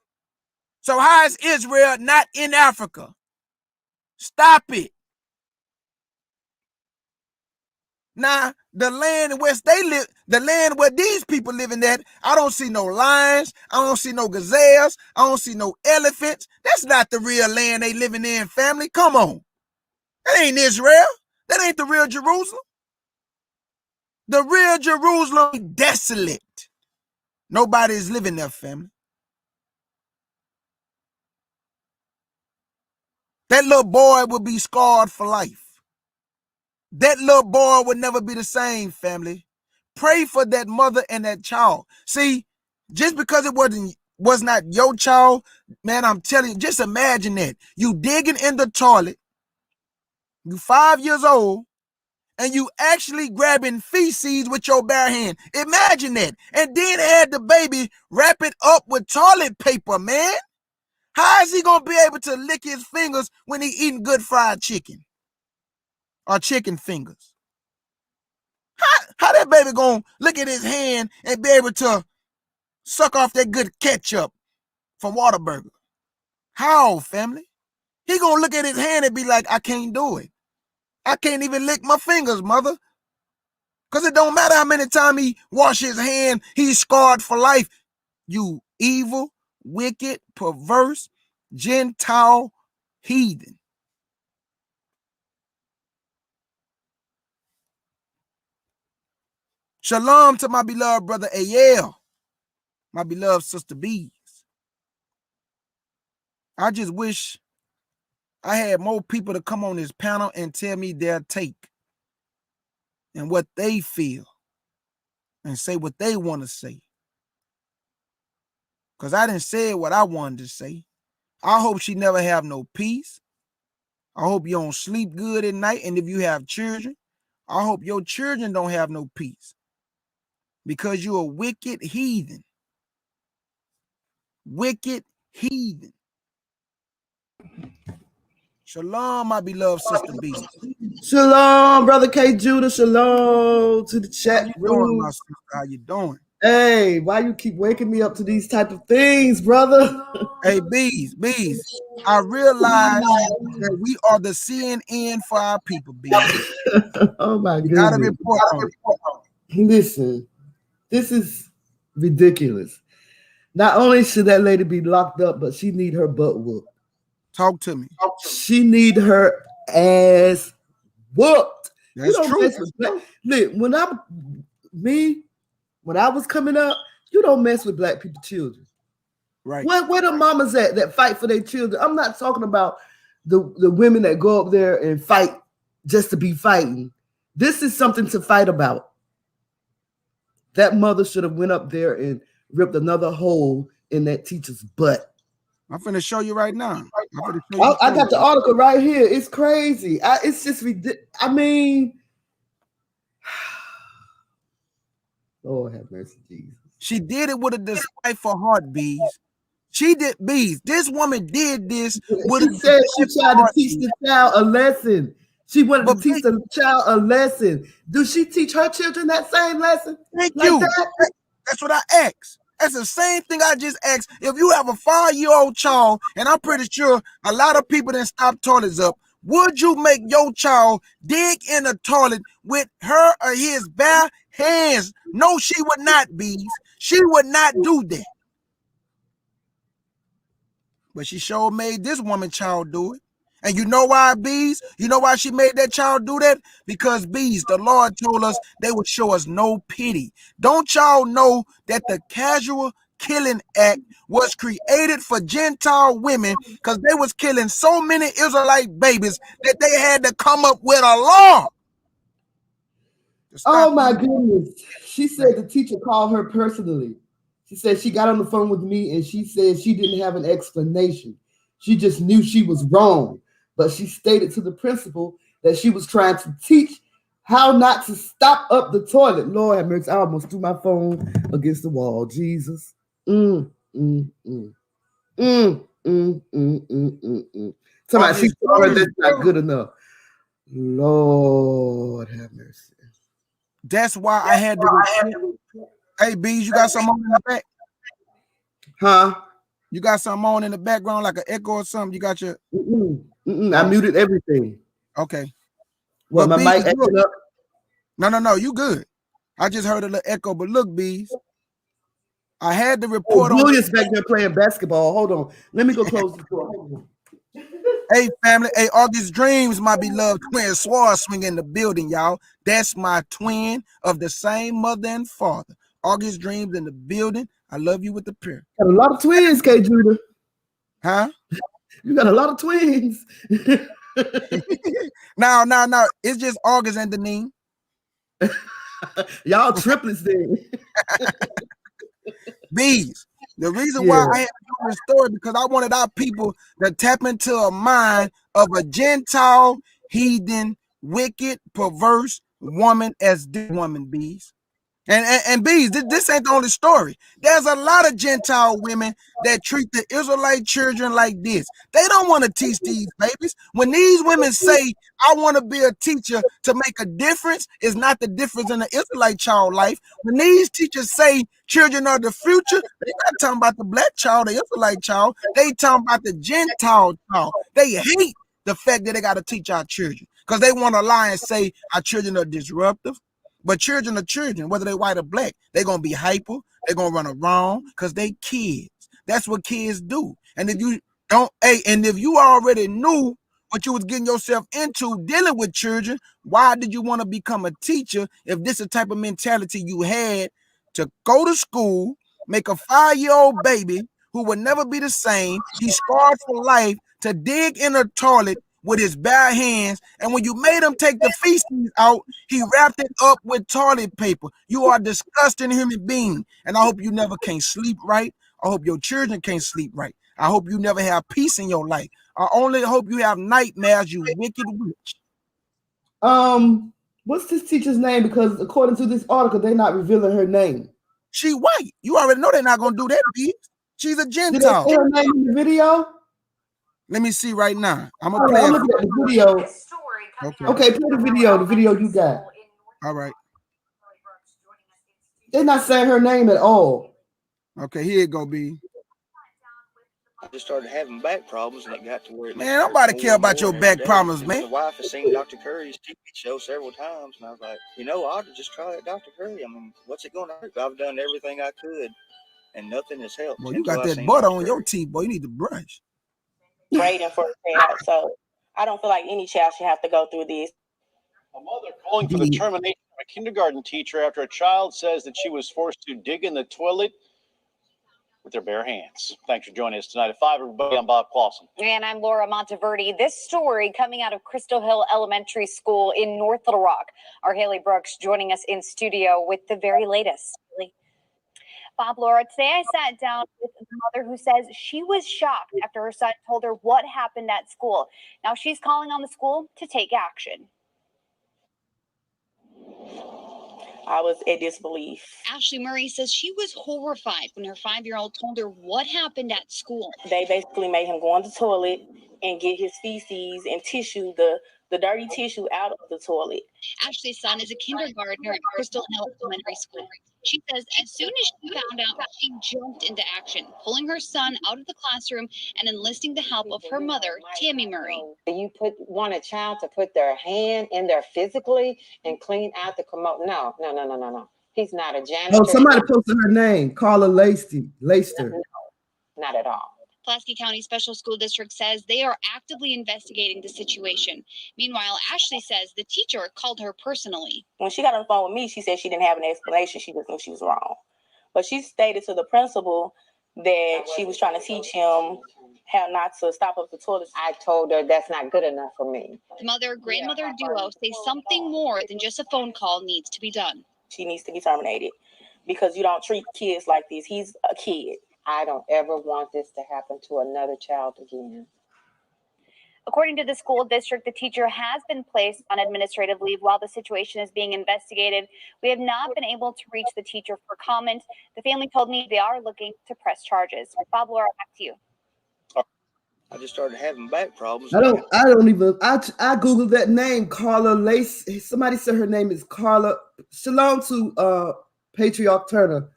So how is Israel not in Africa? Stop it. Now, the land in which they live, the land where these people living at, I don't see no lions, I don't see no gazelles, I don't see no elephants. That's not the real land they living in, family. Come on. That ain't Israel. That ain't the real Jerusalem. The real Jerusalem is desolate. Nobody is living there, family. That little boy will be scarred for life. That little boy would never be the same, family. Pray for that mother and that child. See, just because it was not your child, man, I'm telling you, just imagine that. You digging in the toilet, you 5 years old, and you actually grabbing feces with your bare hand. Imagine that. And then had the baby wrap it up with toilet paper, man. How is he going to be able to lick his fingers when he eating good fried chicken or chicken fingers? How that baby gonna look at his hand and be able to suck off that good ketchup from Whataburger? How, family? He gonna look at his hand and be like, I can't do it. I can't even lick my fingers, mother. Because it don't matter how many times he wash his hand, he's scarred for life. You evil, wicked, perverse, Gentile heathen. Shalom to my beloved brother Ayel, my beloved sister Bees. I just wish I had more people to come on this panel and tell me their take and what they feel and say what they want to say. Because I didn't say what I wanted to say. I hope she never have no peace. I hope you don't sleep good at night. And if you have children, I hope your children don't have no peace. Because you're a wicked heathen. Wicked heathen. Shalom, my beloved sister B. Shalom, brother K. Judah. Shalom to the How chat you doing, room. my sister? How you doing? Hey, why you keep waking me up to these type of things, brother? Hey, Bees. I realize that we are the CNN for our people, Bees. Oh my You gotta goodness. report on it. Listen, this is ridiculous. Not only should that lady be locked up, but she need her butt whooped. Talk to me. She need her ass whooped. You That's don't true. mess with black. Look, when I was coming up, you don't mess with black people children. Right. Where the mamas at that fight for their children? I'm not talking about the women that go up there and fight just to be fighting. This is something to fight about. That mother should have went up there and ripped another hole in that teacher's butt. I'm finna show you right now. I got the article right here. It's crazy. It's just ridiculous. I mean, Lord have mercy, Jesus. She did it with a despiteful heart, Bees. She did, Bees. This woman did this with She said she tried to teach the child a lesson. She wanted to teach the child a lesson. Do she teach her children that same lesson? Thank you. That's what I asked. That's the same thing I just asked. If you have a 5-year-old child, and I'm pretty sure a lot of people didn't stop toilets up, would you make your child dig in a toilet with her or his bare hands? No, she would not, Bees. She would not do that. But she sure made this woman child do it. And you know why, Bees? You know why she made that child do that? Because, Bees, the Lord told us they would show us no pity. Don't y'all know that the casual killing act was created for Gentile women because they was killing so many Israelite babies that they had to come up with a law? Oh my goodness. She said the teacher called her personally. She said she got on the phone with me and she said she didn't have an explanation. She just knew she was wrong. But she stated to the principal that she was trying to teach how not to stop up the toilet. Lord have mercy. I almost threw my phone against the wall. Jesus. Somebody she told her that's not good enough. Lord have mercy. That's why I had to report. Hey, Bees, you got something on in the back? Huh? You got something on in the background, like an echo or something? You got your... I muted everything. Okay. What, But my Bees, mic look. acting up? No, you good. I just heard a little echo, but look, Bees. I had to Oh, report on... Julius back there playing basketball. Hold on. Let me go close the door. Hold on. Hey, family. Hey, August Dreams, my beloved twin sword swing in the building, y'all. That's my twin of the same mother and father. August Dreams in the building. I love you with the prayer. Got a lot of twins, K. Judah. Huh? You got a lot of twins. No. It's just August and Deneen. Y'all triplets then. Bees. The reason why I had to do this story because I wanted our people to tap into a mind of a Gentile, heathen, wicked, perverse woman as this woman, Bees. And Bees, this ain't the only story. There's a lot of Gentile women that treat the Israelite children like this. They don't want to teach these babies. When these women say, I want to be a teacher to make a difference, it's not the difference in the Israelite child life. When these teachers say children are the future, they're not talking about the black child, the Israelite child. They talking about the Gentile child. They hate the fact that they got to teach our children because they want to lie and say our children are disruptive. But children are children, whether they white or black. They're going to be hyper. They're going to run around because they kids. That's what kids do. And if you don't, and if you already knew what you was getting yourself into dealing with children, why did you want to become a teacher if this is the type of mentality you had to go to school, make a 5-year-old baby who would never be the same, he's scarred for life, to dig in a toilet with his bare hands, and when you made him take the feces out, he wrapped it up with toilet paper. You are a disgusting human being, and I hope you never can sleep right. I hope your children can't sleep right. I hope you never have peace in your life. I only hope you have nightmares, you wicked witch. What's this teacher's name? Because according to this article, they're not revealing her name. She white. You already know they're not gonna do that, bitch. She's a Did they Gentile. say her name in the video? Let me see right now. I'm gonna All right, play I'm it. looking at the video. Okay, play the video you got. All right. They're not saying her name at all. Okay, here it go, B. I just started having back problems, and it got to where it Man, nobody care about your back problems, man. The wife has seen Dr. Curry's TV show several times, and I was like, I ought to just try it, Dr. Curry. I mean, what's it going to hurt? I've done everything I could, and nothing has helped. Boy, you got that butter on your teeth, boy. You need to brush. Waiting for a child, so I don't feel like any child should have to go through this. A mother calling for the termination of a kindergarten teacher after a child says that she was forced to dig in the toilet with their bare hands. Thanks for joining us tonight at 5, everybody. I'm Bob Clausen. And I'm Laura Monteverdi. This story coming out of Crystal Hill Elementary School in North Little Rock. Our Haley Brooks joining us in studio with the very latest. Bob, Laura, today I sat down with the mother who says she was shocked after her son told her what happened at school. Now she's calling on the school to take action. I was in disbelief. Ashley Murry says she was horrified when her 5-year-old told her what happened at school. They basically made him go in the toilet and get his feces and tissue, the dirty tissue out of the toilet. Ashley's son is a kindergartner at Crystal Hill Elementary School. She says as soon as she found out, she jumped into action, pulling her son out of the classroom and enlisting the help of her mother, Tammy Murry. You want a child to put their hand in there physically and clean out the commode? No. He's not a janitor. Oh, somebody posted her name, Carla Lacey. No, not at all. Pulaski County Special School District says they are actively investigating the situation. Meanwhile, Ashley says the teacher called her personally. When she got on the phone with me, she said she didn't have an explanation. She just knew she was wrong. But she stated to the principal that she was trying to teach him how not to stop up the toilet. I told her that's not good enough for me. The mother-grandmother duo say something more than just a phone call needs to be done. She needs to be terminated because you don't treat kids like this. He's a kid. I don't ever want this to happen to another child again. According to the school district, the teacher has been placed on administrative leave while the situation is being investigated. We have not been able to reach the teacher for comment. The family told me they are looking to press charges. Bob, Laura, back to you. I just started having back problems. I googled that name, Carla Lacey. Somebody said her name is Carla. Shalom to Patriarch Turner.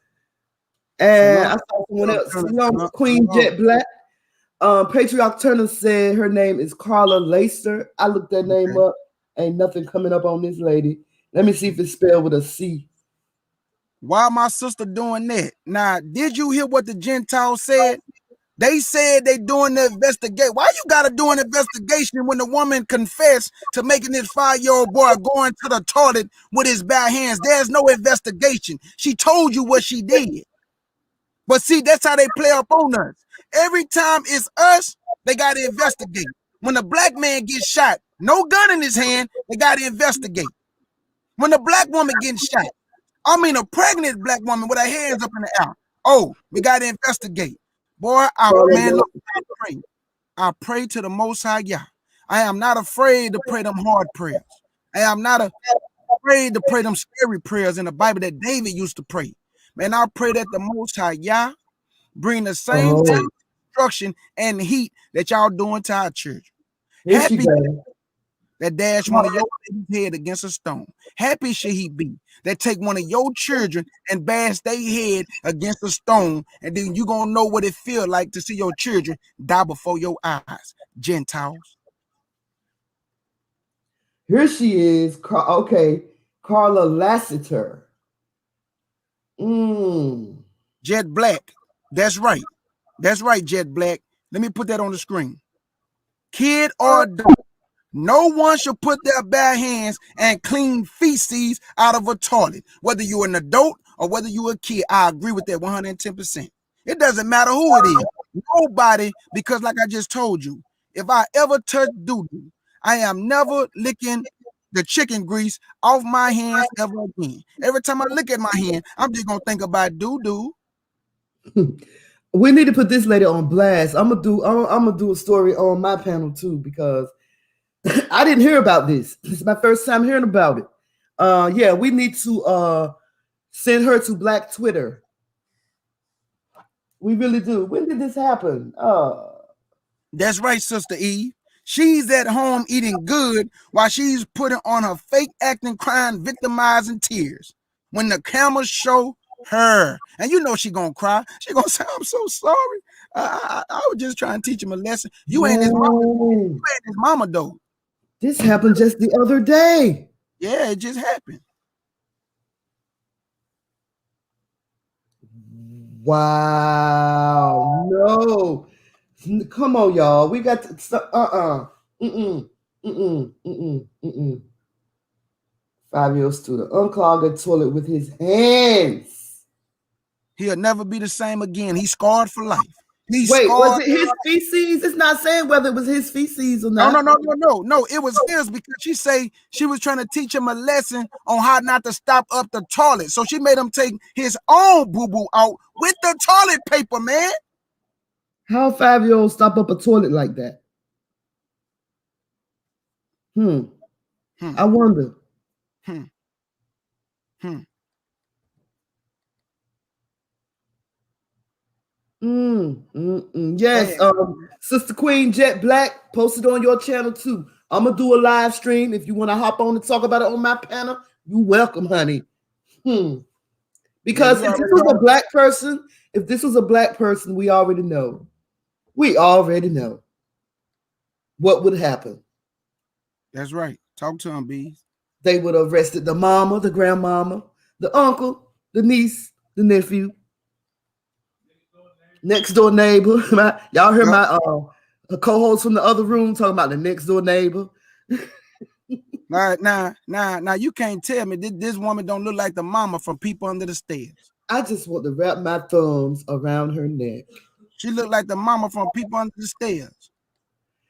And I saw someone else. Shalom, Queen Jet Black. Patriarch Turner said her name is Carla Lacer. I looked that name up. Ain't nothing coming up on this lady. Let me see if it's spelled with a C. Why my sister doing that? Now, did you hear what the Gentiles said? They said they doing the investigation. Why you gotta do an investigation when the woman confessed to making this 5-year-old boy going to the toilet with his bare hands? There's no investigation. She told you what she did. But see, that's how they play up on us. Every time it's us, they gotta investigate. When a black man gets shot, no gun in his hand, they gotta investigate. When a black woman gets shot, I mean a pregnant black woman with her hands up in the air, oh, we gotta investigate. Boy, look, I pray to the Most High Yah. I am not afraid to pray them hard prayers. I am not afraid to pray them scary prayers in the Bible that David used to pray. Man, I pray that the Most High Yah bring the same type of destruction and heat that y'all doing to our church. Happy that dash one of your baby's head against a stone. Happy should he be that take one of your children and bash their head against a stone, and then you gonna know what it feel like to see your children die before your eyes, Gentiles. Here she is. Okay, Carla Lassiter. Jet Black. That's right. That's right, Jet Black. Let me put that on the screen. Kid or adult, no one should put their bare hands and clean feces out of a toilet, whether you're an adult or whether you're a kid. I agree with that 110%. It doesn't matter who it is. Nobody, because like I just told you, if I ever touch doo-doo, I am never licking the chicken grease off my hands ever again. Every time I look at my hand, I'm just gonna think about doo-doo. We need to put this lady on blast. I'm gonna do a story on my panel too, because I didn't hear about this. This is my first time hearing about it. Yeah, we need to send her to Black Twitter. We really do. When did this happen? That's right, Sister Eve. She's at home eating good while she's putting on her fake acting, crying, victimizing tears. When the cameras show her, and you know she gonna cry. She gonna say, "I'm so sorry. I was just trying to teach him a lesson. You ain't his mama. You ain't his mama though." This happened just the other day. Yeah, it just happened. Wow. No. Come on, y'all. We got to 5-year-old student unclogged a toilet with his hands. He'll never be the same again. He's scarred for life. Wait, was it his feces? It's not saying whether it was his feces or not. No. It was his, because she say she was trying to teach him a lesson on how not to stop up the toilet. So she made him take his own boo-boo out with the toilet paper, man. How a 5-year-old stop up a toilet like that? I wonder. Yes, Sister Queen Jet Black posted on your channel too. I'm gonna do a live stream. If you want to hop on and talk about it on my panel, you welcome, honey. Because if this was a black person, we already know. We already know what would happen. That's right. Talk to him, B. They would have arrested the mama, the grandmama, the uncle, the niece, the nephew, next door neighbor. Y'all heard my co-host from the other room talking about the next door neighbor. Now, you can't tell me this woman don't look like the mama from People Under the Stairs. I just want to wrap my thumbs around her neck. She looked like the mama from People Under the Stairs.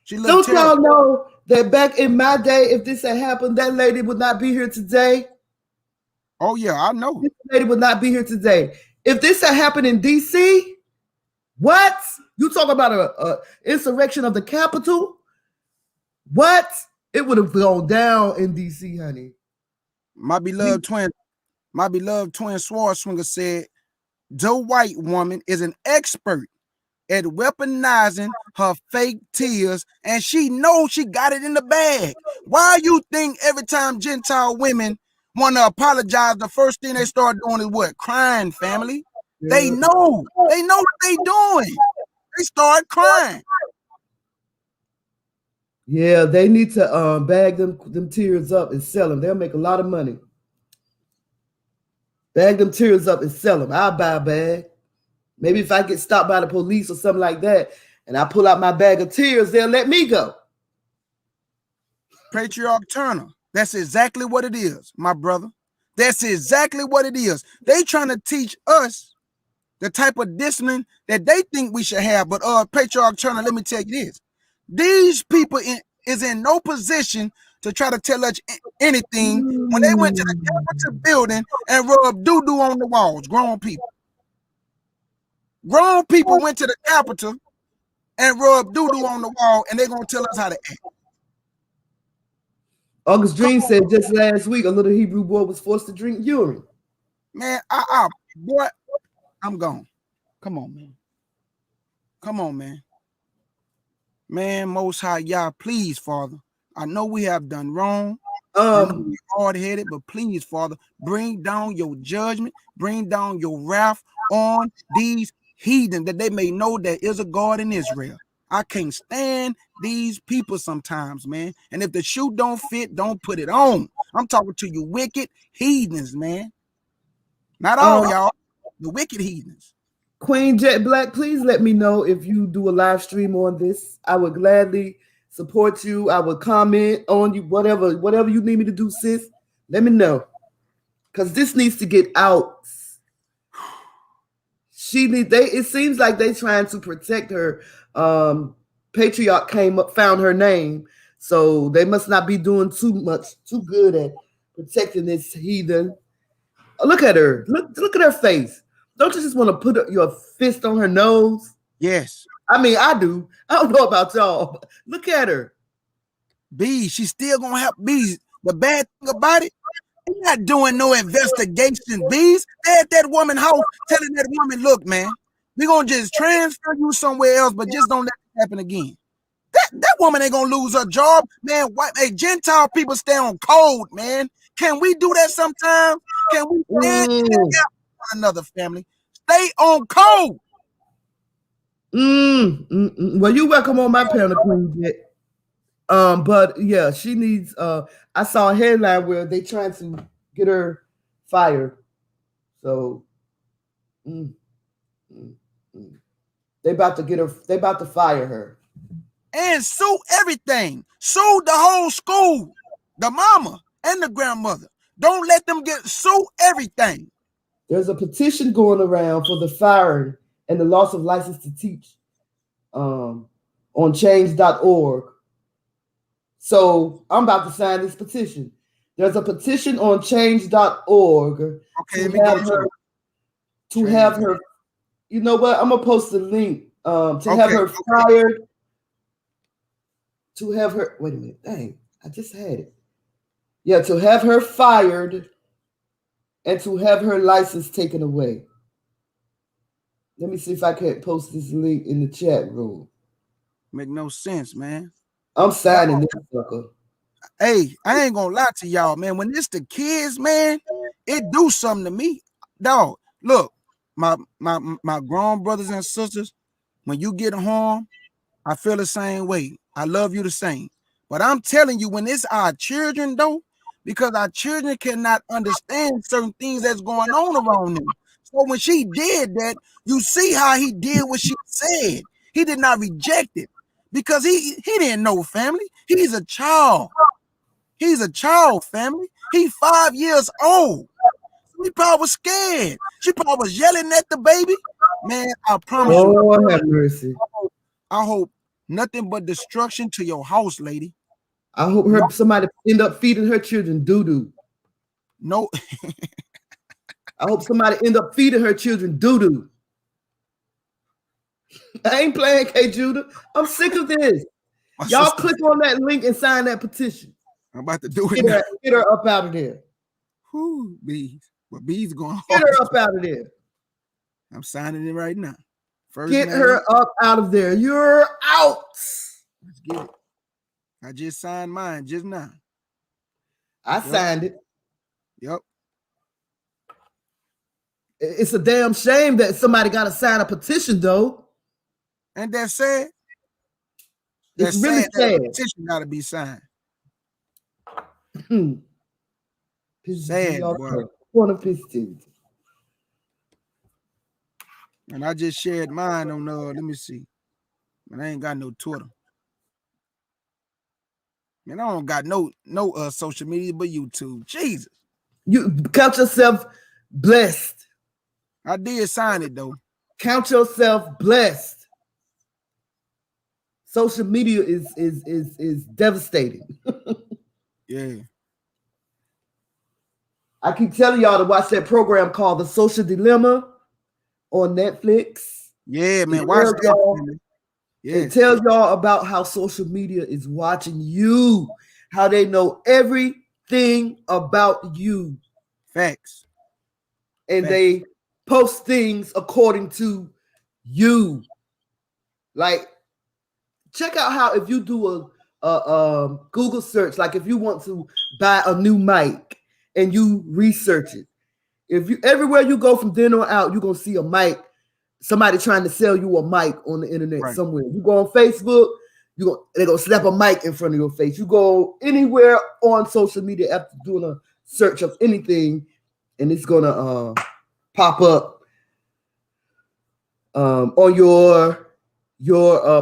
Don't y'all know that back in my day, if this had happened, that lady would not be here today? Oh, yeah, I know. This lady would not be here today. If this had happened in D.C., what? You talk about a insurrection of the Capitol? What? It would have gone down in D.C., honey. My beloved twin Swarswinger said, the white woman is an expert at weaponizing her fake tears, and she knows she got it in the bag. Why you think every time Gentile women want to apologize, the first thing they start doing is what? Crying, family. They know. They know what they doing. They start crying. Yeah, they need to bag them tears up and sell them. They'll make a lot of money. Bag them tears up and sell them. I'll buy a bag. Maybe if I get stopped by the police or something like that, and I pull out my bag of tears, they'll let me go. Patriarch Turner. That's exactly what it is, my brother. That's exactly what it is. They trying to teach us the type of discipline that they think we should have. But Patriarch Turner, let me tell you this. These people is in no position to try to tell us anything when they went to the Capitol building and rubbed doo-doo on the walls. Grown people. Grown people went to the Capitol and rubbed doo-doo on the wall, and they're going to tell us how to act. August Dream said just last week a little Hebrew boy was forced to drink urine. Man, boy, I'm gone. Come on, man. Come on, man. Man, Most High Yah, please, Father. I know we have done wrong. I know we're hard-headed, but please, Father, bring down your judgment, bring down your wrath on these heathen, that they may know there is a God in Israel. I can't stand these people sometimes, man. And if the shoe don't fit, don't put it on. I'm talking to you wicked heathens, man. Not all y'all, the wicked heathens. Queen Jet Black, please let me know if you do a live stream on this. I would gladly support you. I would comment on you, whatever you need me to do, sis. Let me know. Because this needs to get out. It seems like they trying to protect her. Patriarch found her name, so they must not be doing too good at protecting this heathen. Look at her. Look at her face. Don't you just want to put your fist on her nose? Yes. I mean, I do. I don't know about y'all, but look at her. B, she's still gonna have B. The bad thing about it, they're not doing no investigation, B's. They're at that woman house telling that woman, look, man, we're gonna just transfer you somewhere else, but just don't let it happen again. That woman ain't gonna lose her job, man. Gentile people stay on code, man. Can we do that sometimes? Can we stand one another, family? Stay on code. Well, you're welcome on my panel, Queen Jet. But yeah, she needs. I saw a headline where they trying to get her fired. So, they about to get her. They about to fire her. And sue everything. Sue the whole school, the mama and the grandmother. Don't let them sue everything. There's a petition going around for the firing and the loss of license to teach on change.org. So I'm about to sign this petition. There's a petition on change.org to have her. You know what? I'm gonna post the link to have her fired. To have her. Wait a minute. Dang, I just had it. Yeah, to have her fired and to have her license taken away. Let me see if I can post this link in the chat room. Make no sense, man. I'm signing this sucker. Hey, I ain't gonna lie to y'all, man. When it's the kids, man, it do something to me. Dog, look, my grown brothers and sisters, when you get home, I feel the same way. I love you the same. But I'm telling you, when it's our children, though, because our children cannot understand certain things that's going on around them. So when she did that, you see how he did what she said. He did not reject it because he didn't know, family. He's a child. He's a child, family. He's 5 years old. He probably was scared. She probably was yelling at the baby. Man, I promise you. Oh, have mercy. I hope nothing but destruction to your house, lady. I hope somebody end up feeding her children doo-doo. No. I hope somebody end up feeding her children doo-doo. I ain't playing, K. Judah. I'm sick of this. Y'all click on that link and sign that petition. I'm about to do it now. Get her up out of there. Whoo, bees. But bees going hard. Get her up out of there. I'm signing it right now. Get her up out of there. You're out. Let's get it. I just signed mine just now. I signed it. Yep. It's a damn shame that somebody got to sign a petition, though. And that's sad. It's That's really sad. sad. That petition got to be signed. Sad, boy. And I just shared mine on let me see. Man, I ain't got no Twitter. Man, I don't got no social media but YouTube. Jesus. You count yourself blessed. I did sign it though. Count yourself blessed. Social media is devastating. Yeah. I keep telling y'all to watch that program called The Social Dilemma on Netflix. Yeah, man. Watch that. Yes. It tells y'all about how social media is watching you, how they know everything about you. Facts. And they post things according to you. Like, check out how if you do a Google search, like if you want to buy a new mic and you research it, if you everywhere you go from then on out, you're gonna see a mic, somebody trying to sell you a mic on the internet somewhere. You go on Facebook, they're gonna slap a mic in front of your face. You go anywhere on social media after doing a search of anything, and it's gonna pop up on your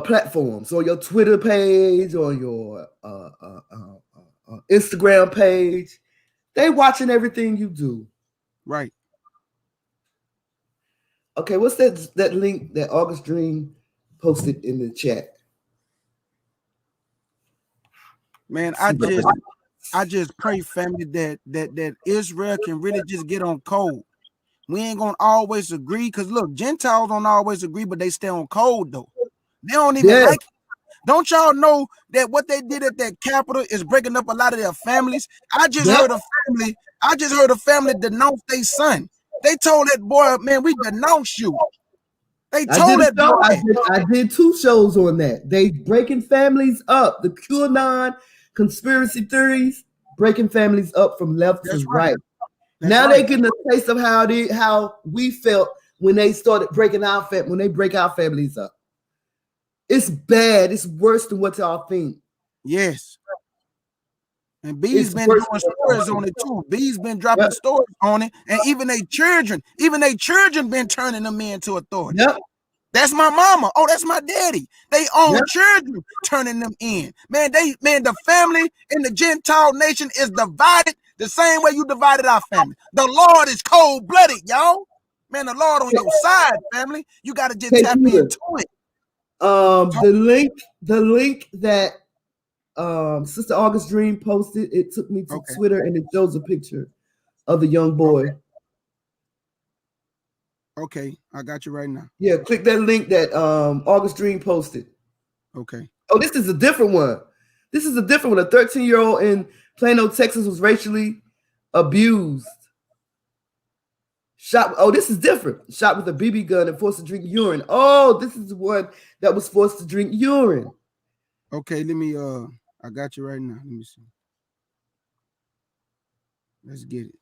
platforms, on your Twitter page, on your Instagram page. They watching everything you do. Right. Okay, what's that link that August Dream posted in the chat? Man, I just pray, family, that Israel can really just get on code. We ain't gonna always agree, because look, Gentiles don't always agree, but they stay on code though. They don't even like it. Don't y'all know that what they did at that Capitol is breaking up a lot of their families? I just heard a family denounce their son. They told that boy, man, we denounce you. They told that boy. I did 2 shows on that. They breaking families up. The QAnon conspiracy theories, breaking families up from left to right. Now they getting a taste of how we felt when they started breaking when they break our families up. It's bad. It's worse than what y'all think. Yes. And B's been doing stories on it too. B's been dropping stories on it. And even they children been turning them into authority. Yep. That's my mama. Oh, that's my daddy. They own children turning them in. Man, the family in the Gentile nation is divided the same way you divided our family. The Lord is cold-blooded, y'all. Man, the Lord on your side, family. You got to just tap into it. The link that Sister August Dream posted, it took me to Twitter, and it shows a picture of the young boy. Okay, I got you right now. Yeah, click that link that August Dream posted. Okay. Oh, this is a different one. A 13-year-old in Plano, Texas was racially abused. This is different. Shot with a BB gun and forced to drink urine. Oh, this is the one that was forced to drink urine. Okay, let me I got you right now. Let me see. Let's get it.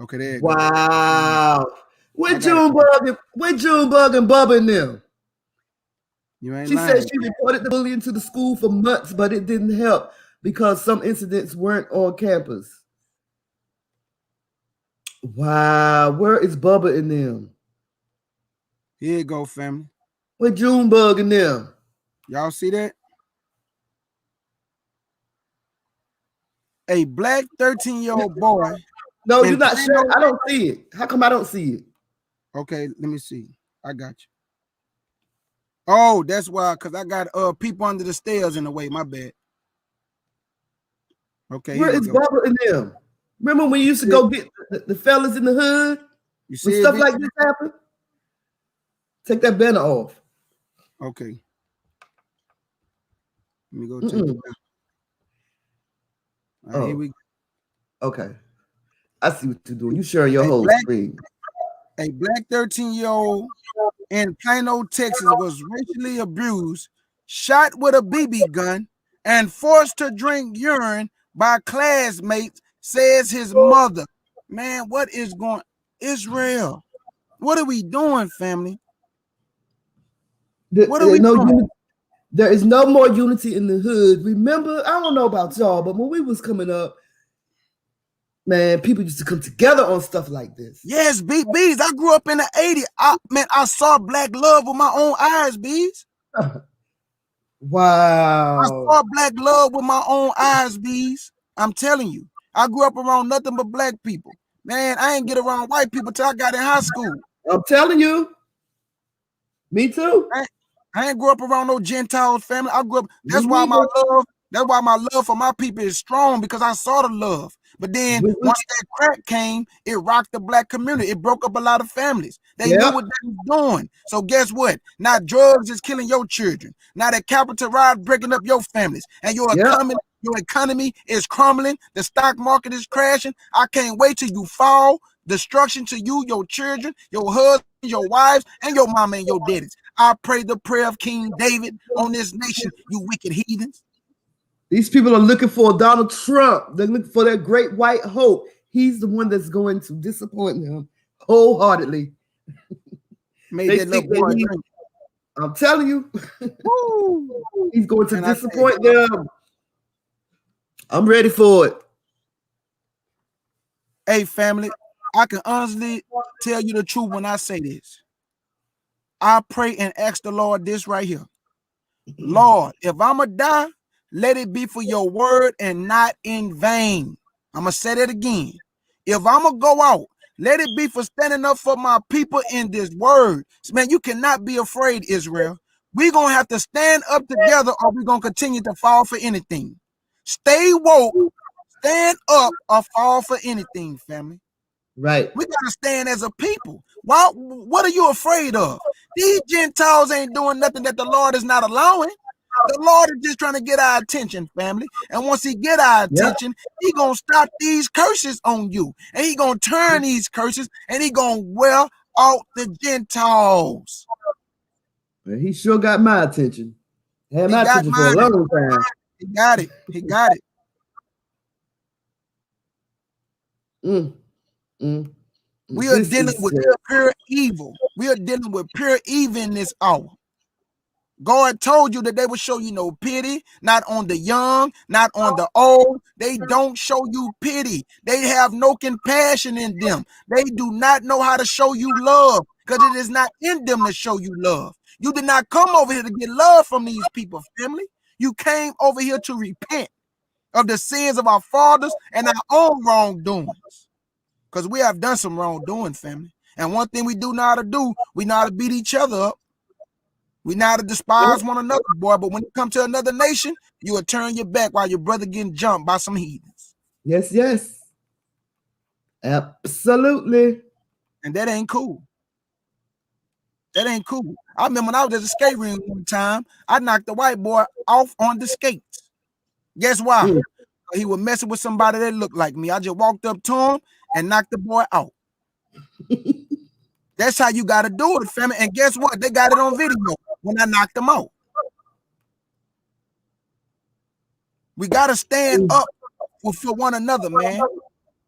Okay, there you go. Wow. Where Junebug and Bubba and them? She said she reported the bullying to the school for months, but it didn't help because some incidents weren't on campus. Wow, where is Bubba and them? Here you go, family. Where Junebug and them? Y'all see that? A black 13-year-old boy. No, you're not sure. I don't see it. How come I don't see it? Okay, let me see. I got you. Oh, that's why, because I got people under the stairs in the way. My bad. Okay. Where is Bubba and them? Remember when you used to go get the fellas in the hood? You see stuff like this happen? Take that banner off. Okay. Let me go take it down. All right, here we go. Okay. I see what you're doing. You sharing your whole screen. A black 13-year-old in Plano, Texas was racially abused, shot with a BB gun, and forced to drink urine by classmates, says his mother. Man, what is going Israel? What are we doing, family? There, What are we doing? there is no more unity in the hood. Remember, I don't know about y'all, but when we was coming up, man, people used to come together on stuff like this. Yes, Bees. I grew up in the 80s. I saw black love with my own eyes, Bees. Wow. I saw black love with my own eyes, Bees. I'm telling you. I grew up around nothing but black people. Man, I ain't get around white people till I got in high school. I'm telling you. Me too. I ain't grew up around no Gentiles family. I grew up. That's why my love for my people is strong, because I saw the love. But then once that crack came, it rocked the black community. It broke up a lot of families. They knew what they was doing. So guess what? Now drugs is killing your children. Now that capital ride breaking up your families, and your economy is crumbling. The stock market is crashing. I can't wait till you fall. Destruction to you, your children, your husband, your wives, and your mama and your daddies. I pray the prayer of King David on this nation, you wicked heathens. These people are looking for Donald Trump. They're looking for their great white hope. He's the one that's going to disappoint them wholeheartedly. I'm telling you, he's going to disappoint them. I'm ready for it. Hey, family, I can honestly tell you the truth when I say this. I pray and ask the Lord this right here. Lord, if I'm going to die, let it be for your word and not in vain. I'm going to say that again. If I'm going to go out, let it be for standing up for my people in this word. Man, you cannot be afraid, Israel. We're going to have to stand up together, or we're going to continue to fall for anything. Stay woke, stand up, or fall for anything, family. Right. We got to stand as a people. What are you afraid of? These Gentiles ain't doing nothing that the Lord is not allowing. The Lord is just trying to get our attention, family. And once he get our attention, he going to stop these curses on you. And he going to turn these curses, and he going to wear out the Gentiles. Man, he sure got my attention. Had my attention for a long time. He got it. He got it. We are dealing with pure evil. We are dealing with pure evil in this hour. God told you that they will show you no pity, not on the young, not on the old. They don't show you pity. They have no compassion in them. They do not know how to show you love, because it is not in them to show you love. You did not come over here to get love from these people, family. You came over here to repent of the sins of our fathers and our own wrongdoings, because we have done some wrongdoing, family. And one thing we do know how to do, we know how to beat each other up. We know how to despise one another, boy, but when it comes to another nation, you will turn your back while your brother getting jumped by some heathens. Yes, yes. Absolutely. And that ain't cool. That ain't cool. I remember when I was at the skate ring one time, I knocked the white boy off on the skates. Guess why? He was messing with somebody that looked like me. I just walked up to him and knocked the boy out. That's how you got to do it, family. And guess what? They got it on video when I knocked them out. We got to stand up for one another, man.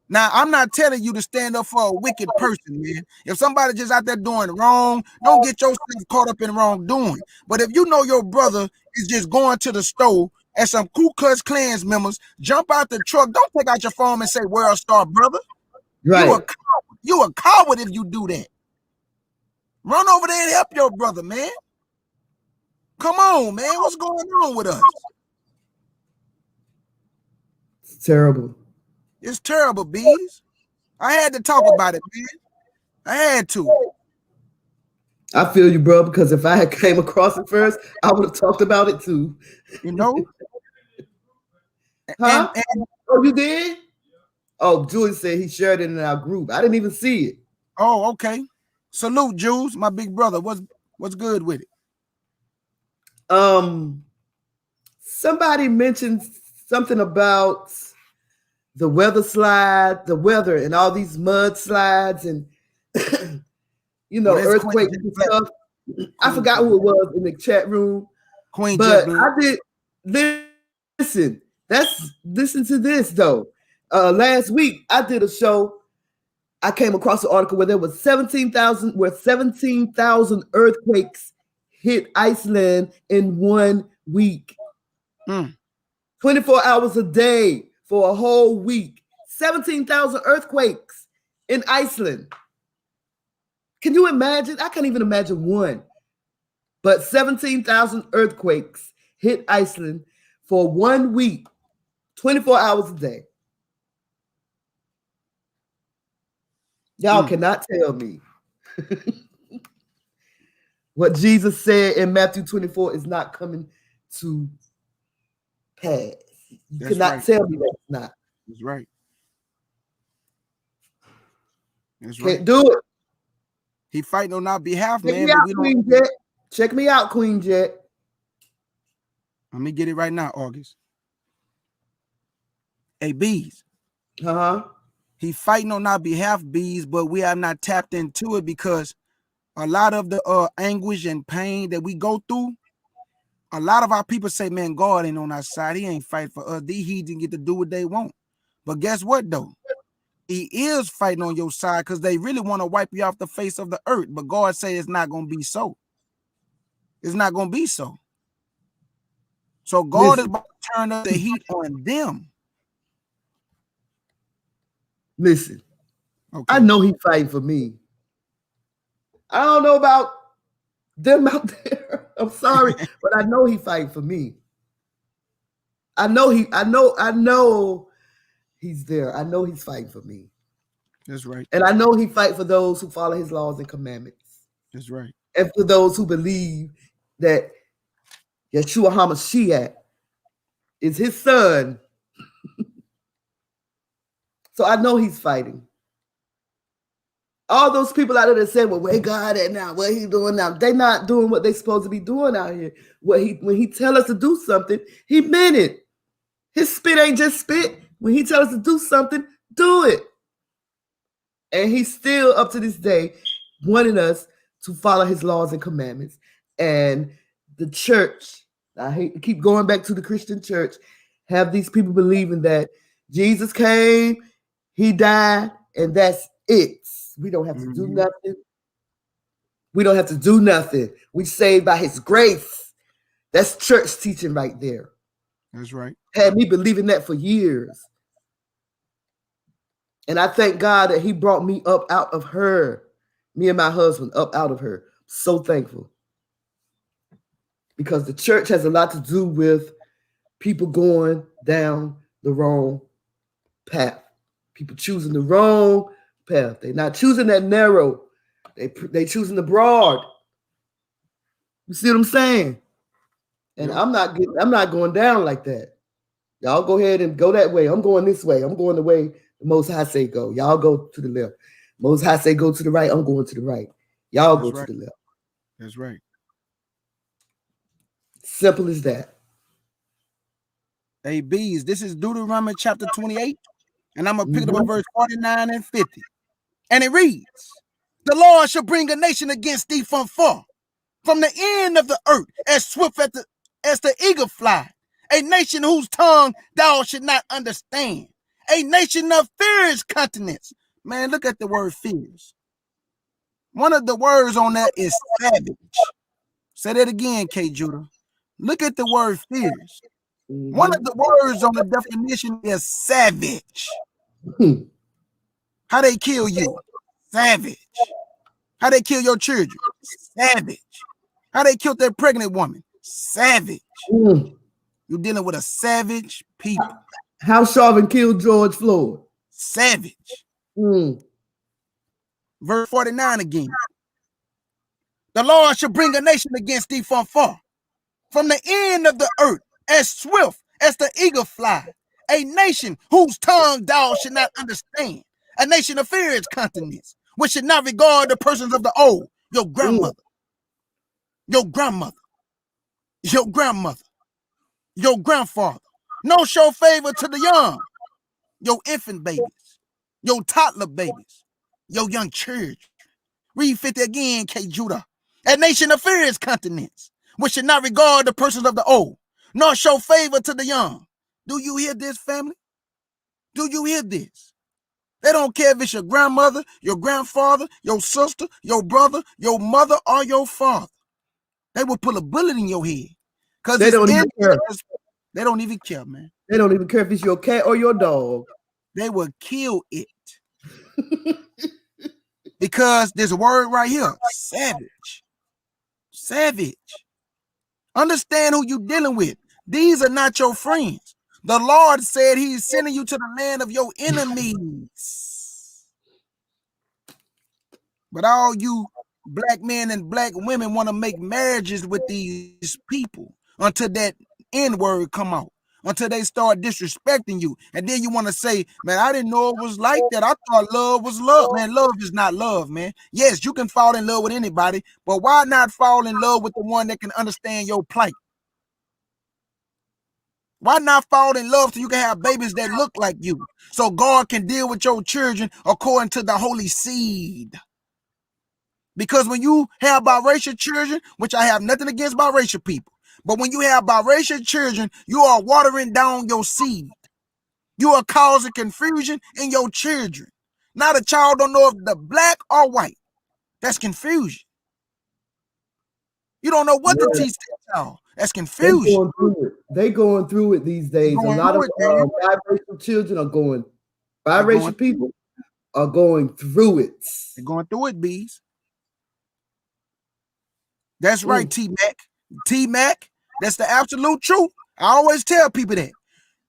Now, I'm not telling you to stand up for a wicked person, man. If somebody just out there doing wrong, don't get yourself caught up in wrongdoing. But if you know your brother is just going to the store and some Ku Klux Klan members jump out the truck, don't take out your phone and say, "World Star, brother." Right. You a coward if you do that. Run over there and help your brother, man. Come on, man. What's going on with us? It's terrible. It's terrible, Bees. I had to talk about it, man. I had to. I feel you, bro, because if I had came across it first, I would have talked about it too. You know? Huh? Oh, you did? Oh, Jules said he shared it in our group. I didn't even see it. Oh, okay. Salute, Jules, my big brother. What's good with it? Somebody mentioned something about the weather and all these mudslides and earthquakes and stuff. I forgot who it was in the chat room. But I did listen to this though. Last week I did a show I came across an article where there was 17,000 earthquakes hit Iceland in 1 week. 24 hours a day for a whole week. 17,000 earthquakes in Iceland. Can you imagine? I can't even imagine one. But 17,000 earthquakes hit Iceland for 1 week, 24 hours a day. Y'all cannot tell me what Jesus said in Matthew 24 is not coming to pass. You cannot tell me that's not. That's right. That's Can't do it. He fighting on our behalf, Check man. me But out, we Queen don't. Jet. Check me out, Queen Jet. Let me get it right now, August. Hey, Bees. He fighting on our behalf, Bees, but we have not tapped into it because a lot of the anguish and pain that we go through, a lot of our people say, man, God ain't on our side. He ain't fighting for us. These heathens get to do what they want. But guess what, though? He is fighting on your side because they really want to wipe you off the face of the earth. But God say it's not going to be so. It's not going to be so. So God is about to turn up the heat on them. Listen, I know he fighting for me. I don't know about them out there. I'm sorry, but I know he fighting for me. I know he's there. I know he's fighting for me. That's right. And I know he fight for those who follow his laws and commandments. That's right. And for those who believe that Yeshua HaMashiach is his son. So I know he's fighting. All those people out there that say, well, where God at now? What he doing now? They're not doing what they're supposed to be doing out here. When he tell us to do something, he meant it. His spit ain't just spit. When he tell us to do something, do it. And he's still up to this day wanting us to follow his laws and commandments. And the church, I hate to keep going back to the Christian church, have these people believing that Jesus came, he died, and that's it. We don't have to do nothing. We don't have to do nothing. We saved by his grace. That's church teaching right there. That's right. Had me believing that for years. And I thank God that he brought me up out of her, me and my husband up out of her. So thankful. Because the church has a lot to do with people going down the wrong path. People choosing the wrong path. They're not choosing that narrow. They choosing the broad. You see what I'm saying? And I'm not going down like that. Y'all go ahead and go that way. I'm going this way. I'm going the way the Most High say go. Y'all go to the left. Most High say go to the right. I'm going to the right. Y'all go to the left. That's right. Simple as that. Hey, Bees, this is Deuteronomy chapter 28, and I'm going to pick it up at verse 49 and 50. And it reads, the Lord shall bring a nation against thee from far, from the end of the earth, as swift as the eagle fly, a nation whose tongue thou should not understand, a nation of fierce countenance. Man, look at the word fierce. One of the words on that is savage. Say that again, K. Judah. Look at the word fierce. One of the words on the definition is savage. How they kill you? Savage. How they kill your children? Savage. How they killed that pregnant woman? Savage. You're dealing with a savage people. How Chauvin killed George Floyd? Savage. Verse 49 again. The Lord shall bring a nation against thee from far, from the end of the earth, as swift as the eagle fly, a nation whose tongue thou should not understand, a nation of fierce countenance, which should not regard the persons of the old, your grandmother, your grandmother, your grandmother, your grandfather, no show favor to the young, your infant babies, your toddler babies, your young church. Read 50 again, K. Judah. A nation of fierce countenance, which should not regard the persons of the old, nor show favor to the young. Do you hear this, family? Do you hear this? They don't care if it's your grandmother, your grandfather, your sister, your brother, your mother, or your father. They will put a bullet in your head. Because They it's don't even care. They don't even care, man. They don't even care if it's your cat or your dog. They will kill it. Because there's a word right here, savage. Savage. Understand who you're dealing with. These are not your friends. The Lord said he's sending you to the land of your enemies. But all you black men and black women want to make marriages with these people until that N-word come out, until they start disrespecting you. And then you want to say, man, I didn't know it was like that. I thought love was love. Man, love is not love, man. Yes, you can fall in love with anybody, but why not fall in love with the one that can understand your plight? Why not fall in love so you can have babies that look like you, so God can deal with your children according to the holy seed? Because when you have biracial children, which I have nothing against biracial people, but when you have biracial children, you are watering down your seed. You are causing confusion in your children. Now the child don't know if the black or white. That's confusion. You don't know what to teach that child. That's confusion. Going through it. They going through it these days. A lot of biracial children are going. Biracial people are going through it. They're going through it, bees. That's right, T-Mac. T-Mac, that's the absolute truth. I always tell people that.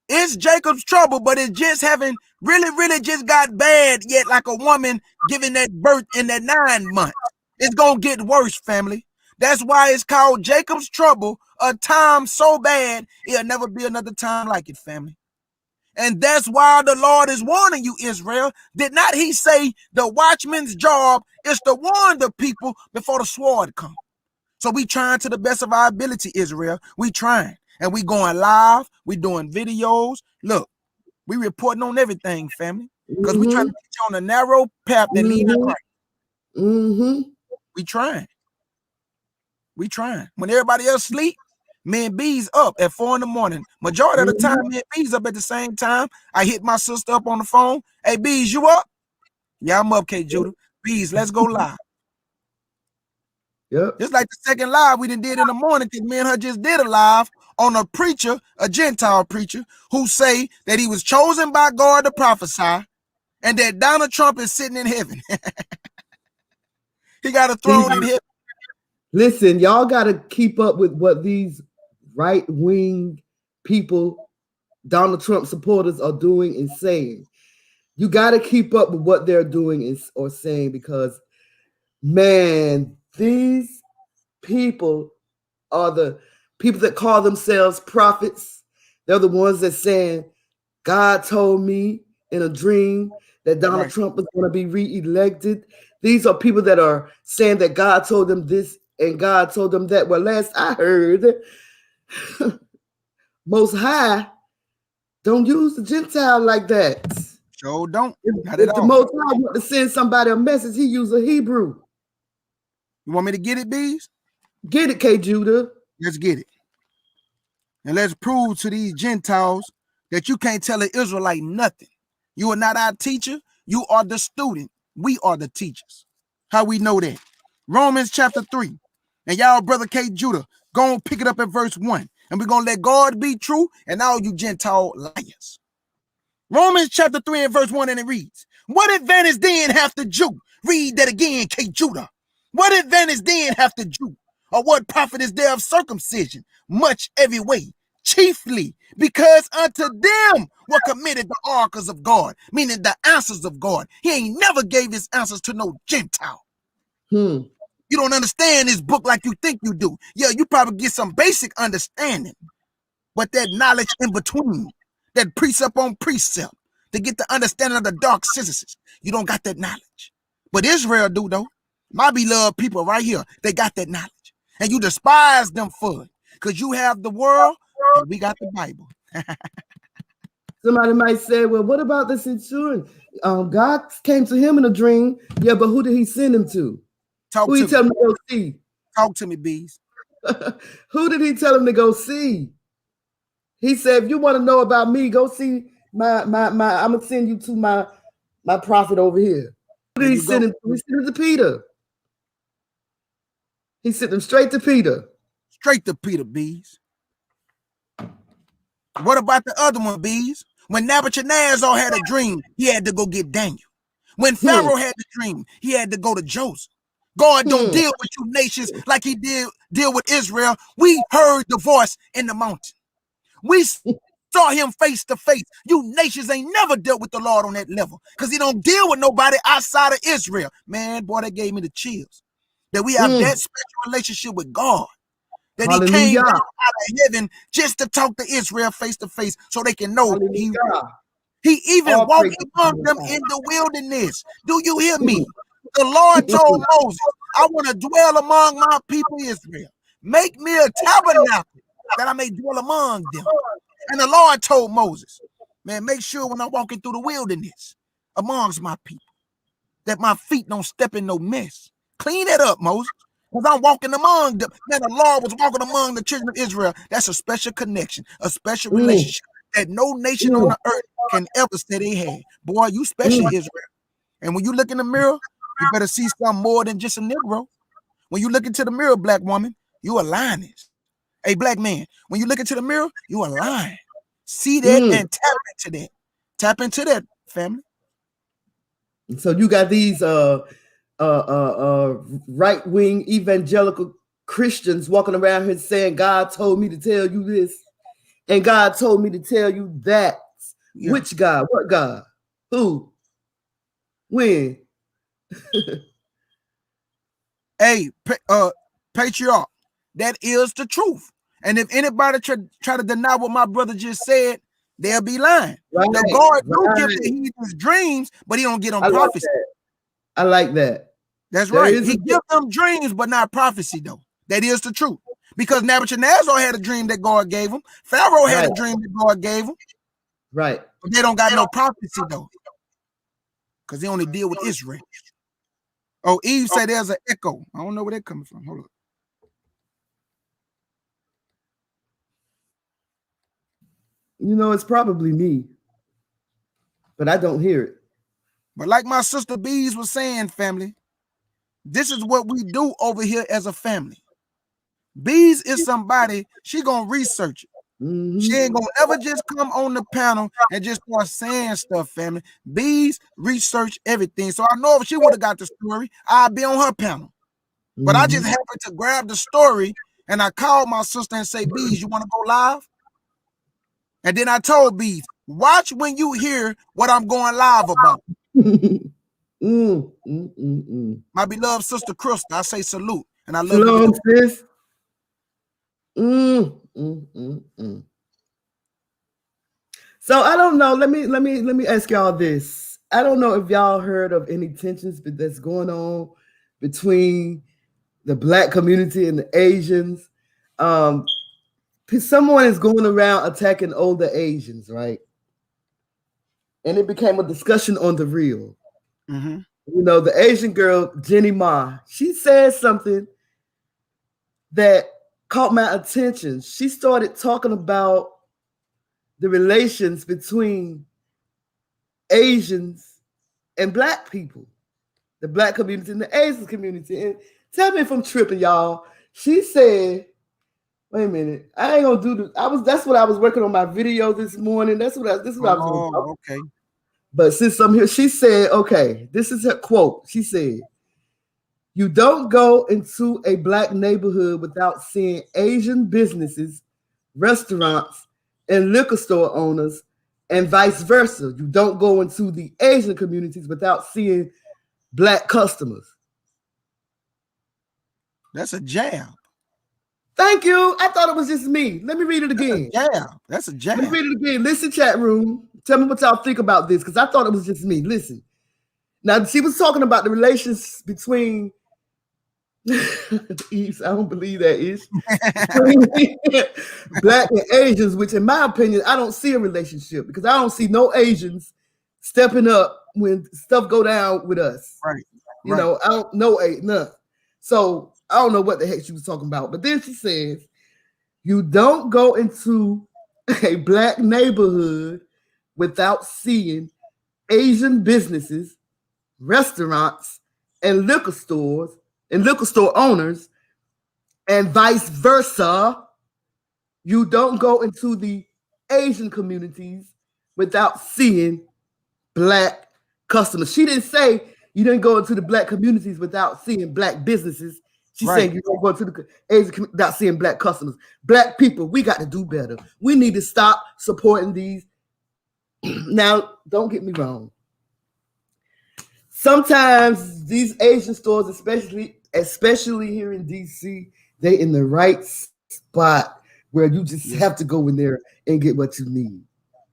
It's Jacob's trouble, but it just haven't really just got bad yet, like a woman giving that birth in that 9 months. It's going to get worse, family. That's why it's called Jacob's trouble, a time so bad, it'll never be another time like it, family. And that's why the Lord is warning you, Israel. Did not he say the watchman's job is to warn the people before the sword comes? So we trying to the best of our ability, Israel. We trying. And we going live. We doing videos. Look, we reporting on everything, family. Because we trying to teach you on a narrow path that leads to Christ. We trying. We trying. When everybody else sleep, me and B's up at 4 in the morning. Majority of the time, me and B's up at the same time. I hit my sister up on the phone. Hey, B's, you up? Yeah, I'm up, K. Judah. B's, let's go live. Yep. Just like the second live we did in the morning, because me and her just did a live on a preacher, a Gentile preacher, who say that he was chosen by God to prophesy and that Donald Trump is sitting in heaven. He got a throne in heaven. Listen, y'all got to keep up with what these right-wing people, Donald Trump supporters, are doing and saying. You got to keep up with what they're doing or saying, because, man, these people are the people that call themselves prophets. They're the ones that saying, God told me in a dream that Donald Trump was going to be reelected. These are people that are saying that God told them this and God told them that. Well, last I heard, Most High don't use the Gentile like that. Sure don't. If the Most High want to send somebody a message, he use a Hebrew. You want me to get it, Bees? Get it, K. Judah. Let's get it. And let's prove to these Gentiles that you can't tell an Israelite nothing. You are not our teacher. You are the student. We are the teachers. How we know that? Romans chapter 3. And y'all, brother K. Judah, go and pick it up at verse 1. And we're going to let God be true and all you Gentile liars. Romans chapter 3 and verse 1, and it reads, what advantage then hath the Jew? Read that again, K. Judah. What advantage then hath the Jew? Or what profit is there of circumcision? Much every way, chiefly because unto them were committed the oracles of God, meaning the answers of God. He ain't never gave his answers to no Gentile. You don't understand this book like you think you do. Yeah, you probably get some basic understanding, but that knowledge in between, that precept on precept, to get the understanding of the dark sentences, you don't got that knowledge. But Israel do, though. My beloved people right here, they got that knowledge. And you despise them for it, because you have the world and we got the Bible. Somebody might say, well, what about the centurion? God came to him in a dream. Yeah, but who did he send him to? Who he tell him to go see? Talk to me, Bees. Who did he tell him to go see? He said, if you want to know about me, go see my I'm gonna send you to my My prophet over here. He's sending to Peter. He sent them straight to Peter. Straight to Peter, Bees. What about the other one, Bees? When Nebuchadnezzar had a dream, he had to go get Daniel. When Pharaoh had the dream, he had to go to Joseph. God don't deal with you nations like he did deal with Israel. We heard the voice in the mountain. We saw him face to face. You nations ain't never dealt with the Lord on that level because he don't deal with nobody outside of Israel. Man, boy, that gave me the chills. That we have that special relationship with God. That he came down out of heaven just to talk to Israel face to face so they can know he even walked among them in the wilderness. Do you hear me? The Lord told Moses, I want to dwell among my people Israel. Make me a tabernacle that I may dwell among them. And the Lord told Moses, man, make sure when I'm walking through the wilderness amongst my people, that my feet don't step in no mess. Clean that up, Moses. Because I'm walking among them. Man, the Lord was walking among the children of Israel. That's a special connection, a special relationship that no nation on the earth can ever say they had. Boy, you special, Israel. And when you look in the mirror, you better see something more than just a Negro. When you look into the mirror, black woman, you a lioness. Hey, black man, when you look into the mirror, you a lion. See that and tap into that. Tap into that, family. So you got these right-wing evangelical Christians walking around here saying, God told me to tell you this, and God told me to tell you that. Yeah. Which God? What God? Who? When? Hey, patriarch, that is the truth. And if anybody try to deny what my brother just said, they'll be lying. Right, the God do give the heathens dreams, but he don't get them prophecy. I like that. That's right. He gives them dreams, but not prophecy, though. That is the truth. Because Nebuchadnezzar had a dream that God gave him. Pharaoh had a dream that God gave him. Right. But they don't got no prophecy, though. Because they only deal with Israel. Oh, Eve said there's an echo. I don't know where that coming from. Hold on. You know, it's probably me. But I don't hear it. But like my sister Bees was saying, family, this is what we do over here as a family. Bees is somebody, she gonna research it. She ain't gonna ever just come on the panel and just start saying stuff, family. Bees research everything. So I know if she would have got the story, I'd be on her panel. But I just happened to grab the story and I called my sister and say, Bees, you want to go live? And then I told Bees, watch when you hear what I'm going live about. My beloved sister Krista, I say salute. And I love you. Sis. So I don't know. Let me ask y'all this. I don't know if y'all heard of any tensions that's going on between the Black community and the Asians. Someone is going around attacking older Asians, right? And it became a discussion on The Real. You know, the Asian girl, Jenny Ma, she said something that caught my attention. She started talking about the relations between Asians and Black people, the Black community and the Asian community. And tell me if I'm tripping, y'all. She said, wait a minute, I ain't gonna do this. That's what I was working on my video this morning. This is what I was gonna do. Okay. But since I'm here, she said, okay, this is her quote. She said, you don't go into a Black neighborhood without seeing Asian businesses, restaurants, and liquor store owners, and vice versa. You don't go into the Asian communities without seeing Black customers. That's a jab. Thank you. I thought it was just me. Let me read it again. That's a jab. Let me read it again. Listen, chat room. Tell me what y'all think about this, because I thought it was just me. Listen. Now, she was talking about the relations between Eves, I don't believe that is Black and Asians, which in my opinion, I don't see a relationship because I don't see no Asians stepping up when stuff go down with us. Right. You know, I don't know none. So I don't know what the heck she was talking about. But then she says, you don't go into a Black neighborhood without seeing Asian businesses, restaurants, and liquor stores, and liquor store owners, and vice versa. You don't go into the Asian communities without seeing Black customers. She didn't say you didn't go into the Black communities without seeing Black businesses. She's saying you don't go into the Asian community without seeing Black customers. Black people, we got to do better. We need to stop supporting these. Now, don't get me wrong. Sometimes these Asian stores, especially here in DC, they in the right spot where you just have to go in there and get what you need.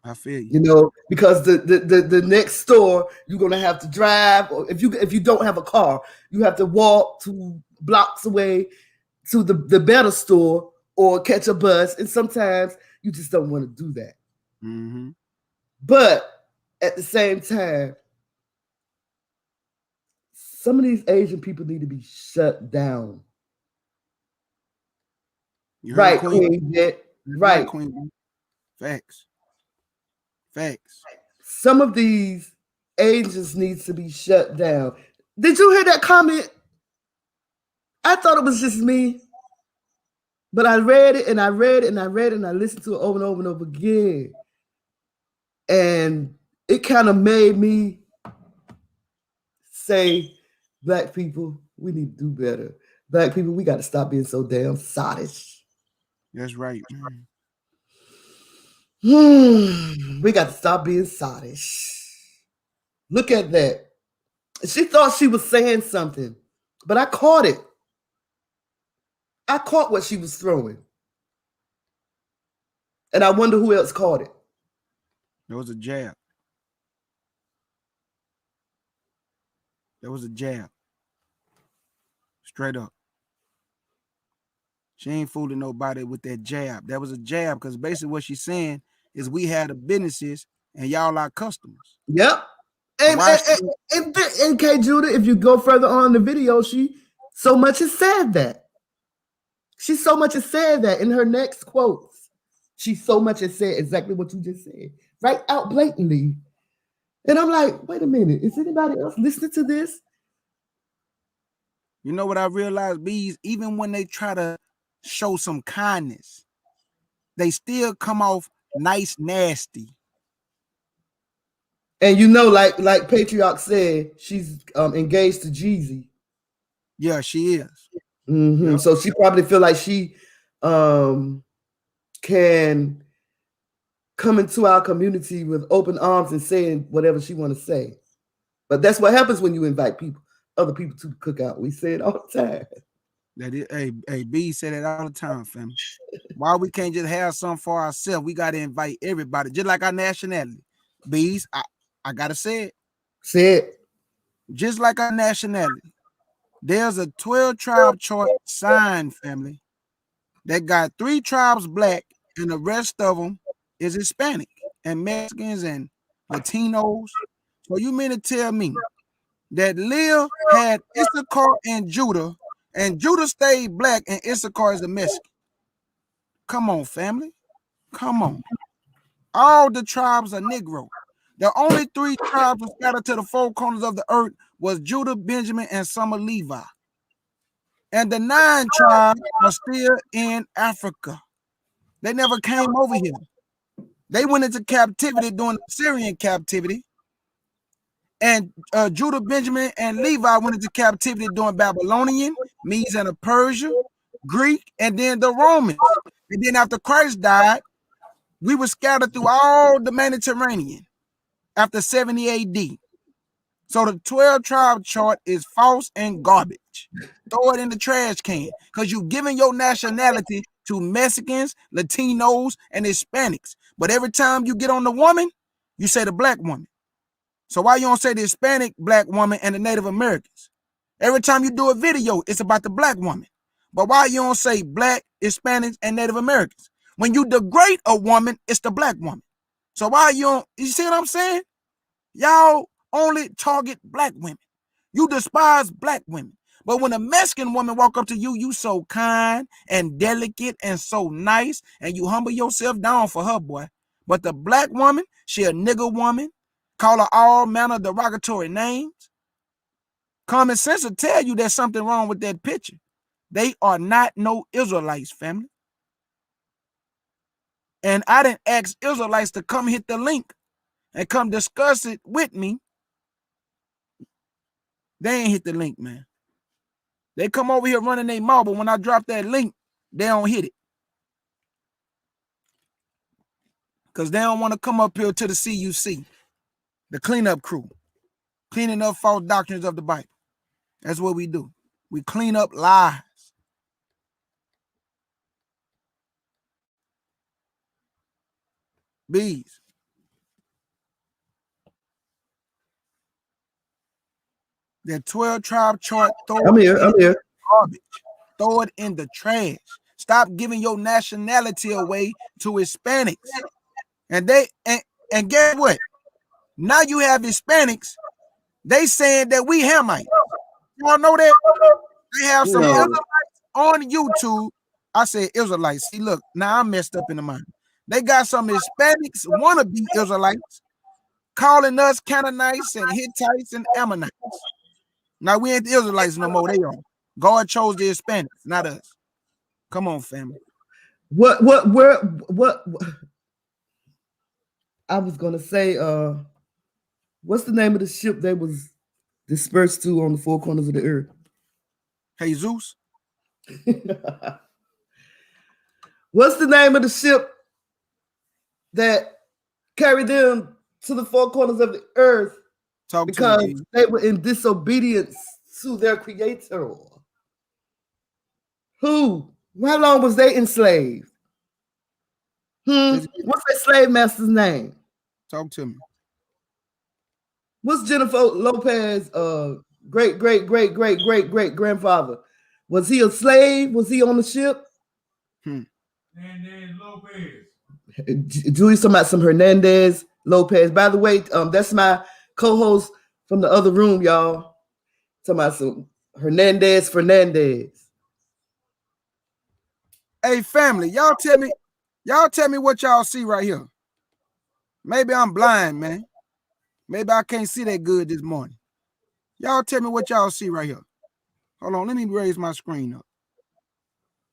I feel you. You know, because the next store you're gonna have to drive, or if you don't have a car, you have to walk 2 blocks away to the better store or catch a bus, and sometimes you just don't want to do that. Mm-hmm. But at the same time, some of these Asian people need to be shut down. Right, Queen. Right. Queen. Facts. Some of these Asians needs to be shut down. Did you hear that comment? I thought it was just me. But I read it and I read it and I read it and I listened to it over and over and over again. And it kind of made me say, Black people, we need to do better. Black people, we got to stop being so damn sottish. That's right. We got to stop being sottish. Look at that. She thought she was saying something, but I caught it. I caught what she was throwing. And I wonder who else caught it. There was a jab. Straight up. She ain't fooling nobody with that jab. That was a jab, because basically what she's saying is we had the businesses and y'all our customers. Yep. And K. Judah, if you go further on in the video, she so much has said that. She so much has said that in her next quotes. She so much has said exactly what you just said, right out blatantly. And I'm like, wait a minute, is anybody else listening to this? You know what I realized, Bees? Even when they try to show some kindness, they still come off nice, nasty. And you know, like Patriarch said, she's engaged to Jeezy. Yeah, she is. Mm-hmm. Yep. So she probably feel like she can come into our community with open arms and saying whatever she want to say. But that's what happens when you invite other people to the cookout. We say it all the time. That is, hey, B said it all the time, fam. Why we can't just have something for ourselves? We got to invite everybody, just like our nationality. Bees, I gotta say it. Say it. Just like our nationality. There's a 12-tribe chart signed, family, that got 3 tribes Black, and the rest of them is Hispanic and Mexicans and Latinos. So you mean to tell me that Leah had Issachar and Judah stayed Black and Issachar is a Mexican? Come on, family. Come on. All the tribes are Negro. The only 3 tribes were scattered to the 4 corners of the earth was Judah, Benjamin, and some of Levi. And the 9 tribes are still in Africa. They never came over here. They went into captivity during the Syrian captivity. And Judah, Benjamin, and Levi went into captivity during Babylonian, Medes and Persia, Greek, and then the Romans. And then after Christ died, we were scattered through all the Mediterranean after 70 AD. So the 12-tribe chart is false and garbage. Throw it in the trash can, because you're giving your nationality to Mexicans, Latinos, and Hispanics. But every time you get on the woman, you say the Black woman. So why you don't say the Hispanic Black woman and the Native Americans? Every time you do a video, it's about the Black woman. But why you don't say Black, Hispanics, and Native Americans? When you degrade a woman, it's the Black woman. So why you see what I'm saying? Y'all only target Black women. You despise Black women. But when a Mexican woman walk up to you, you so kind and delicate and so nice, and you humble yourself down for her, boy. But the Black woman, she a nigger woman, call her all manner of derogatory names. Common sense will tell you there's something wrong with that picture. They are not no Israelites, family. And I didn't ask Israelites to come hit the link and come discuss it with me. They ain't hit the link, man. They come over here running their mouth, but when I drop that link, they don't hit it. Because they don't want to come up here to the CUC, the cleanup crew, cleaning up false doctrines of the Bible. That's what we do. We clean up lies. Bees. That 12-tribe chart, I'm here. garbage. Throw it in the trash. Stop giving your nationality away to Hispanics. And guess what? Now you have Hispanics. They saying that we Hamites. Y'all know that? They have some Israelites on YouTube. I said Israelites. See, look, now I'm messed up in the mind. They got some Hispanics wannabe Israelites calling us Canaanites and Hittites and Ammonites. Now we ain't the Israelites no more. They are. God chose the Hispanics, not us. Come on, family. What I was gonna say, what's the name of the ship they was dispersed to on the four corners of the earth? Jesus. What's the name of the ship that carried them to the four corners of the earth? Because they were in disobedience to their creator. Who? How long was they enslaved? What's their slave master's name? Talk to me. What's Jennifer Lopez great grandfather? Was he a slave? Was he on the ship? Hernandez Lopez. Julie's talking about some Hernandez Lopez. By the way, that's my co-host from the other room, y'all. Talking about some Hernandez Fernandez. Hey, family, y'all tell me what y'all see right here. Maybe I'm blind, man. Maybe I can't see that good this morning. Y'all tell me what y'all see right here. Hold on, let me raise my screen up.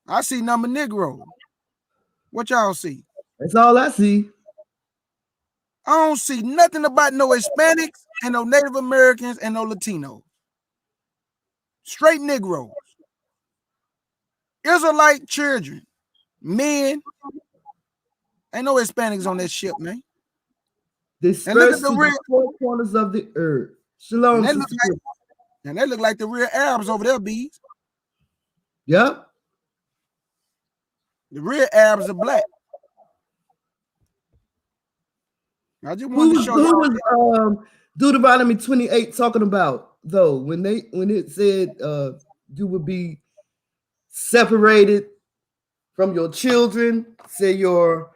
I see number Negro. What y'all see? That's all I see. I don't see nothing about no Hispanics and no Native Americans and no Latinos. Straight Negroes. Israelite children. Men. Ain't no Hispanics on that ship, man. Dispersed to the four corners of the earth. Shalom. And they look like the real Arabs over there, bees. Yep. The real Arabs are black. I just wanted to show you. Who was Deuteronomy 28 talking about, though, when it said you would be separated from your children, say your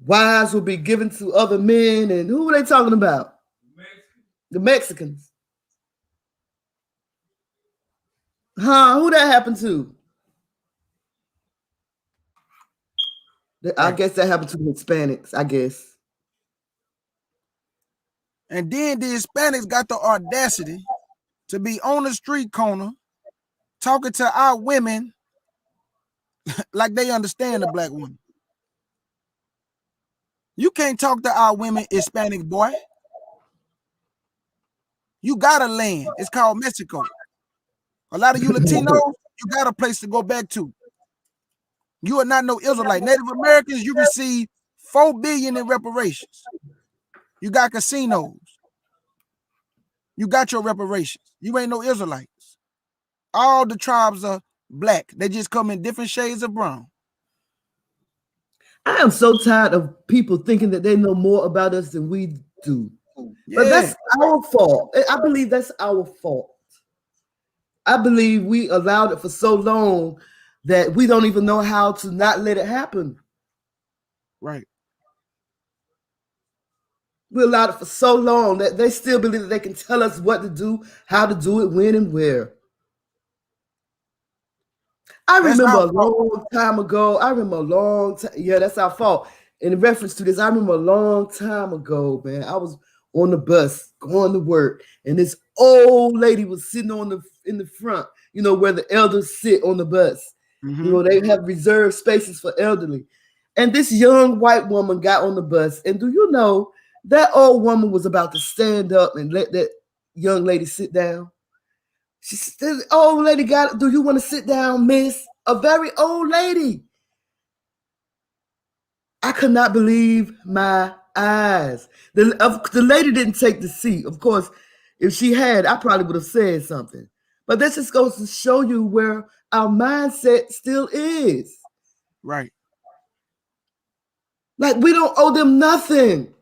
wives will be given to other men, and who were they talking about? The Mexicans. Who that happened to? I guess that happened to the Hispanics, I guess. And then the Hispanics got the audacity to be on the street corner talking to our women like they understand the black woman. You can't talk to our women, Hispanic boy. You got a land. It's called Mexico. A lot of you Latinos, you got a place to go back to. You are not no Israelite. Native Americans, you receive $4 billion in reparations. You got casinos. You got your reparations. You ain't no Israelites. All the tribes are black. They just come in different shades of brown. I am so tired of people thinking that they know more about us than we do. Yeah. But that's our fault. I believe that's our fault. I believe we allowed it for so long that we don't even know how to not let it happen. Right. We allowed it for so long that they still believe that they can tell us what to do, how to do it, when and where. I remember a long time ago. Yeah, that's our fault. in reference to this, I remember a long time ago, man, I was on the bus going to work, and this old lady was sitting in the front, where the elders sit on the bus. They have reserved spaces for elderly. And this young white woman got on the bus, and do you know that old woman was about to stand up and let that young lady sit down? She said, "Old lady, do you want to sit down, miss?" A very old lady. I could not believe my eyes. The lady didn't take the seat. Of course, if she had, I probably would have said something. But this just goes to show you where our mindset still is. Right. Like, we don't owe them nothing.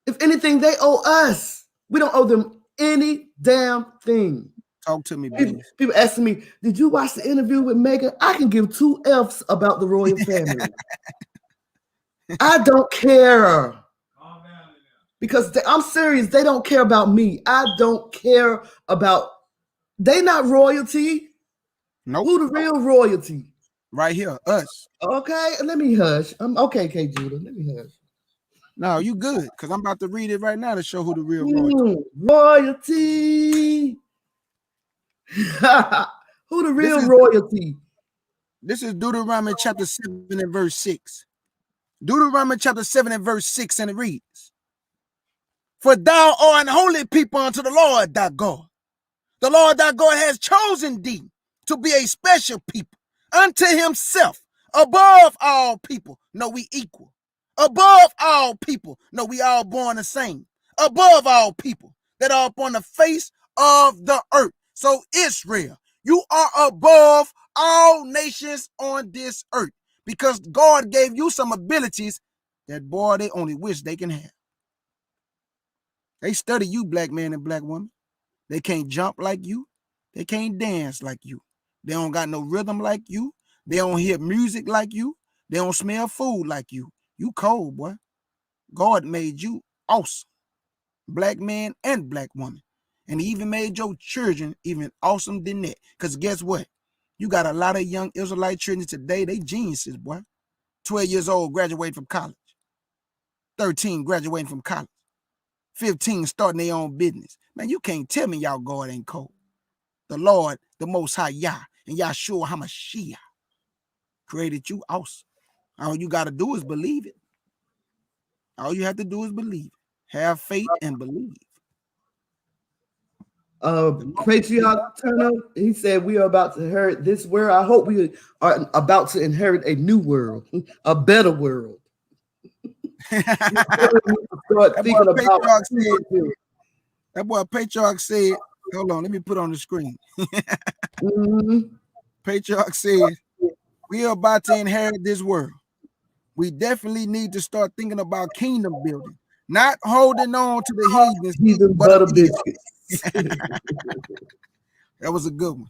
If anything, they owe us. We don't owe them any damn thing. Talk to me, baby. People asking me, did you watch the interview with Megan? I can give 2 F's about the royal family. I don't care. Because I'm serious, they don't care about me. I don't care about, they not royalty. Nope. Who the real royalty? Right here, us. Okay, let me hush. I'm okay, K. Judah. Let me hush. No, you good, because I'm about to read it right now to show who the real royalty. Royalty. Who the real royalty? This is Deuteronomy chapter 7 and verse 6. Deuteronomy chapter 7 and verse 6, and it reads, "For thou art an holy people unto the Lord thy God. The Lord thy God has chosen thee to be a special people unto himself, above all people." No, we equal. Above all people. No, we all born the same. Above all people that are upon the face of the earth. So Israel, you are above all nations on this earth, because God gave you some abilities that, boy, they only wish they can have. They study you, black man and black woman. They can't jump like you. They can't dance like you. They don't got no rhythm like you. They don't hear music like you. They don't smell food like you. You cold, boy. God made you awesome, black man and black woman. And he even made your children even awesome than that. Because guess what? You got a lot of young Israelite children today, they geniuses, boy. 12 years old, graduating from college. 13, graduating from college. 15, starting their own business. Man, you can't tell me y'all God ain't cold. The Lord, the Most High Yah, and Yahshua HaMashiach created you awesome. All you got to do is believe it. All you have to do is believe it. Have faith and believe. Patriarch Turner, he said, we are about to inherit this world. I hope we are about to inherit a new world, a better world. That boy Patriarch said, hold on, let me put on the screen. Patriarch said, we are about to inherit this world. We definitely need to start thinking about kingdom building, not holding on to the heathens, butter biscuits. That was a good one.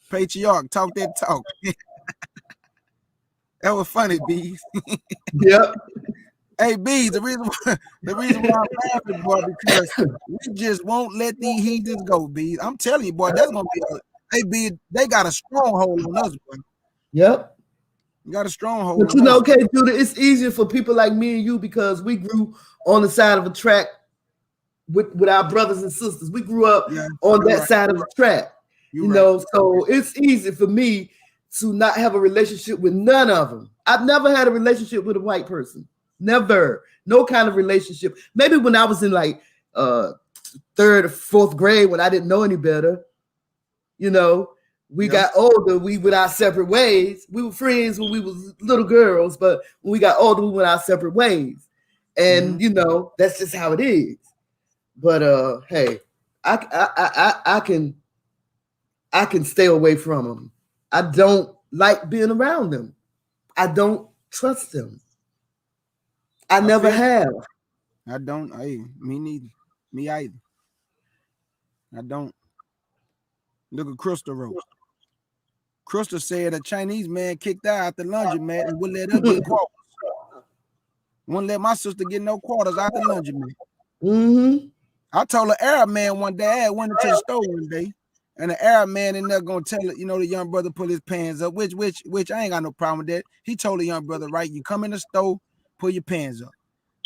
Patriarch, talk that talk. That was funny, Bees. Yep. Hey, Bees, the reason why I'm laughing, boy, because we just won't let these heathens go, Bees. I'm telling you, boy, that's gonna be they got a stronghold on us, boy. Yep. You got a stronghold. But you know, okay, Judah, it's easier for people like me and you because we grew on the side of a track with our brothers and sisters. We grew up on that side of the track. You know, so it's easy for me to not have a relationship with none of them. I've never had a relationship with a white person. Never. No kind of relationship. Maybe when I was in like 3rd or 4th grade when I didn't know any better, you know, we got older, we went our separate ways. We were friends when we was little girls, but when we got older, we went our separate ways. And you know, that's just how it is. But hey, I can stay away from them. I don't like being around them. I don't trust them. I never have. I don't. Hey, me neither. Me either. I don't. Look at Crystal Rose. Crystal said a Chinese man kicked her out the laundromat and wouldn't let her get quarters. Wouldn't let my sister get no quarters out the laundromat. I told her Arab man one day, I went into the store one day, And the Arab man in there gonna tell it, the young brother pull his pants up, which I ain't got no problem with that. He told the young brother, right, you come in the store, pull your pants up.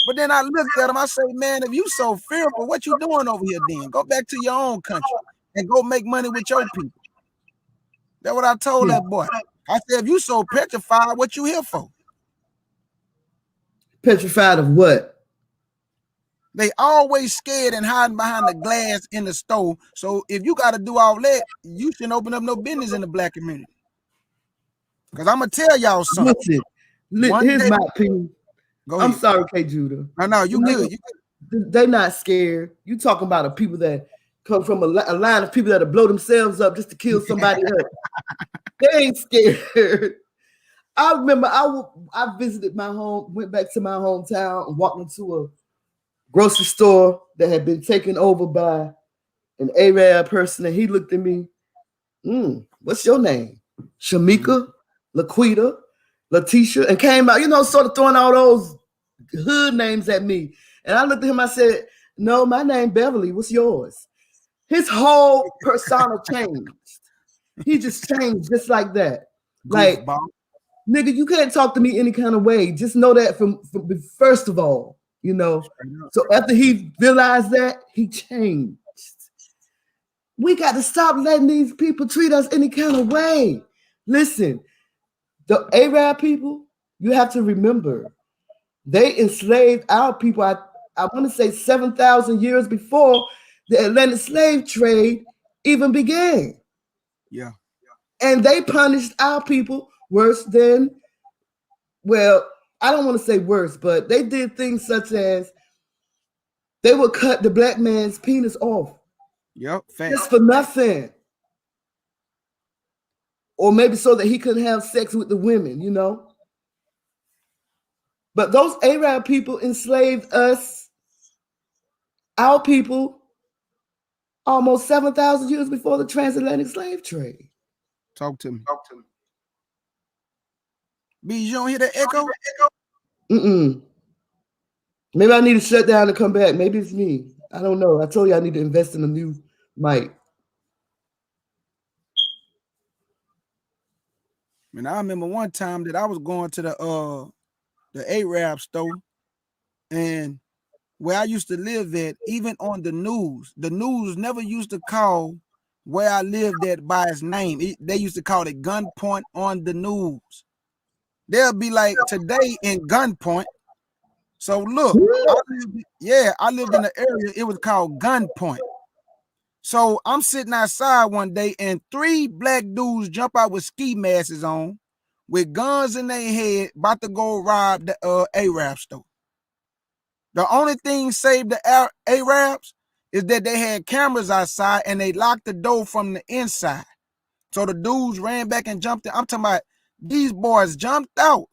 But then I looked at him, I say, man, if you so fearful, what you doing over here then? Go back to your own country and go make money with your people. That's what I told that boy. I said, if you so petrified, what you here for? Petrified of what? They always scared and hiding behind the glass in the store. So if you got to do all that, you shouldn't open up no business in the black community. Because I'm going to tell y'all something. Listen, here's my opinion. Go ahead. I'm sorry, K. Judah. No, you good. They're not scared. You talking about the people that come from a line of people that blow themselves up just to kill somebody else. They ain't scared. I remember I visited my home, went back to my hometown and walked into a grocery store that had been taken over by an Arab person, and he looked at me, what's your name? Shamika, Laquita, Letitia, and came out, sort of throwing all those hood names at me. And I looked at him, I said, no, my name Beverly, what's yours? His whole persona changed. He just changed just like that. Like, nigga, you can't talk to me any kind of way. Just know that from first of all, So after he realized that, he changed. We got to stop letting these people treat us any kind of way. Listen, the Arab people, you have to remember, they enslaved our people, I want to say 7,000 years before the Atlantic slave trade even began. Yeah. And they punished our people worse than, well, I don't want to say worse, but they did things such as they would cut the black man's penis off. Yep, just for nothing. Or maybe so that he couldn't have sex with the women, But those Arab people enslaved us, our people, almost 7,000 years before the transatlantic slave trade. Talk to me. B, you don't hear the echo? Maybe I need to shut down and come back. Maybe it's me. I don't know. I told you I need to invest in a new mic. And I remember one time that I was going to the Arab store, and where I used to live at, even on the news never used to call where I lived at by its name. They used to call it Gunpoint on the news. They'll be like, today in Gunpoint. So look, I lived in the area, it was called Gunpoint. So I'm sitting outside one day and 3 black dudes jump out with ski masks on, with guns in their head, about to go rob the Arab store. The only thing saved the Arabs is that they had cameras outside and they locked the door from the inside. So the dudes ran back and jumped in. I'm talking about these boys jumped out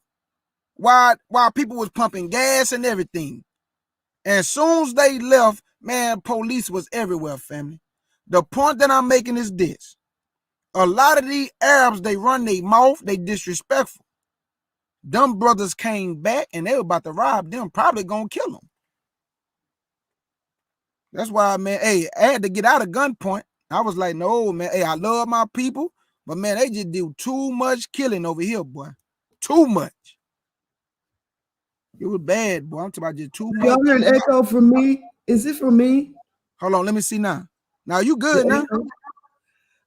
while people was pumping gas and everything. And as soon as they left, man, police was everywhere, family. The point that I'm making is this. A lot of these Arabs, they run their mouth, they disrespectful. Them brothers came back and they were about to rob them, probably gonna kill them. That's why, man, I had to get out of Gunpoint. I was like, no, man, I love my people, but man, they just do too much killing over here, boy. Too much. It was bad, boy. I'm talking about just too much. Y'all hear an echo from me? Is it from me? Hold on, let me see now. Now you good now?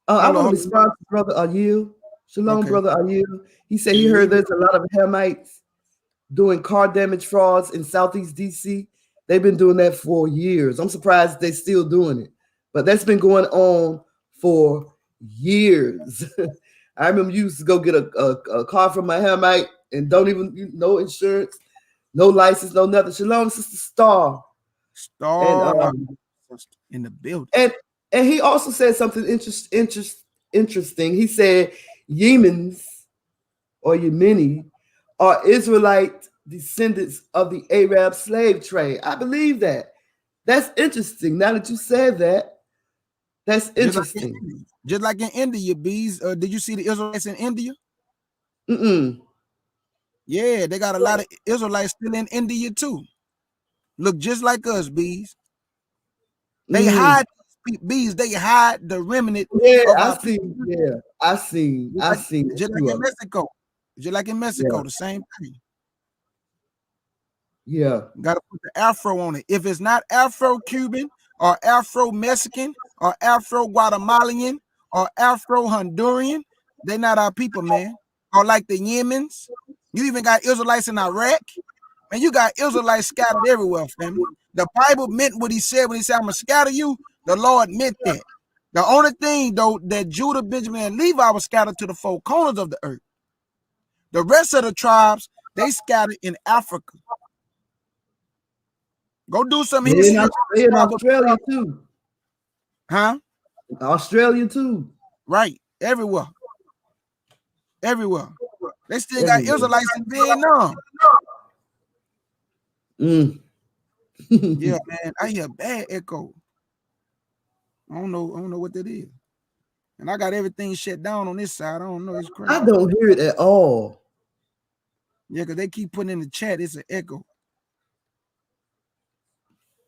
I want to respond to Brother Ayil. Shalom, Brother Ayil. He said he heard there's a lot of Hamites doing car damage frauds in Southeast DC. They've been doing that for years. I'm surprised they're still doing it, but that's been going on for years. I remember you used to go get a car from a Hamite and don't even no insurance, no license, no nothing. Shalom, Sister Star. And, in the building. And he also said something interesting. He said Yemens or Yemeni are Israelite descendants of the Arab slave trade. I believe that. That's interesting. Now that you said that, that's interesting. Just like in India, Bees. Did you see the Israelites in India? Yeah, they got a lot of Israelites still in India too. Look just like us, Bees. They hide bees, they hide the remnant Yeah, of I our see. people. Yeah, I see. I see. Just like in Mexico. Just like in Mexico, Yeah. the same thing. Yeah. Got to put the Afro on it. If it's not Afro-Cuban or Afro-Mexican or Afro-Guatemalan or Afro-Honduran, they're not our people, man. Or like the Yemens. You even got Israelites in Iraq. And you got Israelites scattered everywhere, family. The Bible meant what he said when he said, I'm going to scatter you. The Lord meant that. The only thing, though, that Judah, Benjamin, and Levi were scattered to the four corners of the earth. The rest of the tribes, they scattered in Africa. Go do some history. They in Australia too. Huh? Australia too. Right. Everywhere. Everywhere. They still got Everywhere. Israelites in Vietnam. Yeah, man. I hear bad echo. I don't know what that is. And I got everything shut down on this side. I don't know. It's crazy. I don't hear it at all. Yeah, because they keep putting in the chat, it's an echo.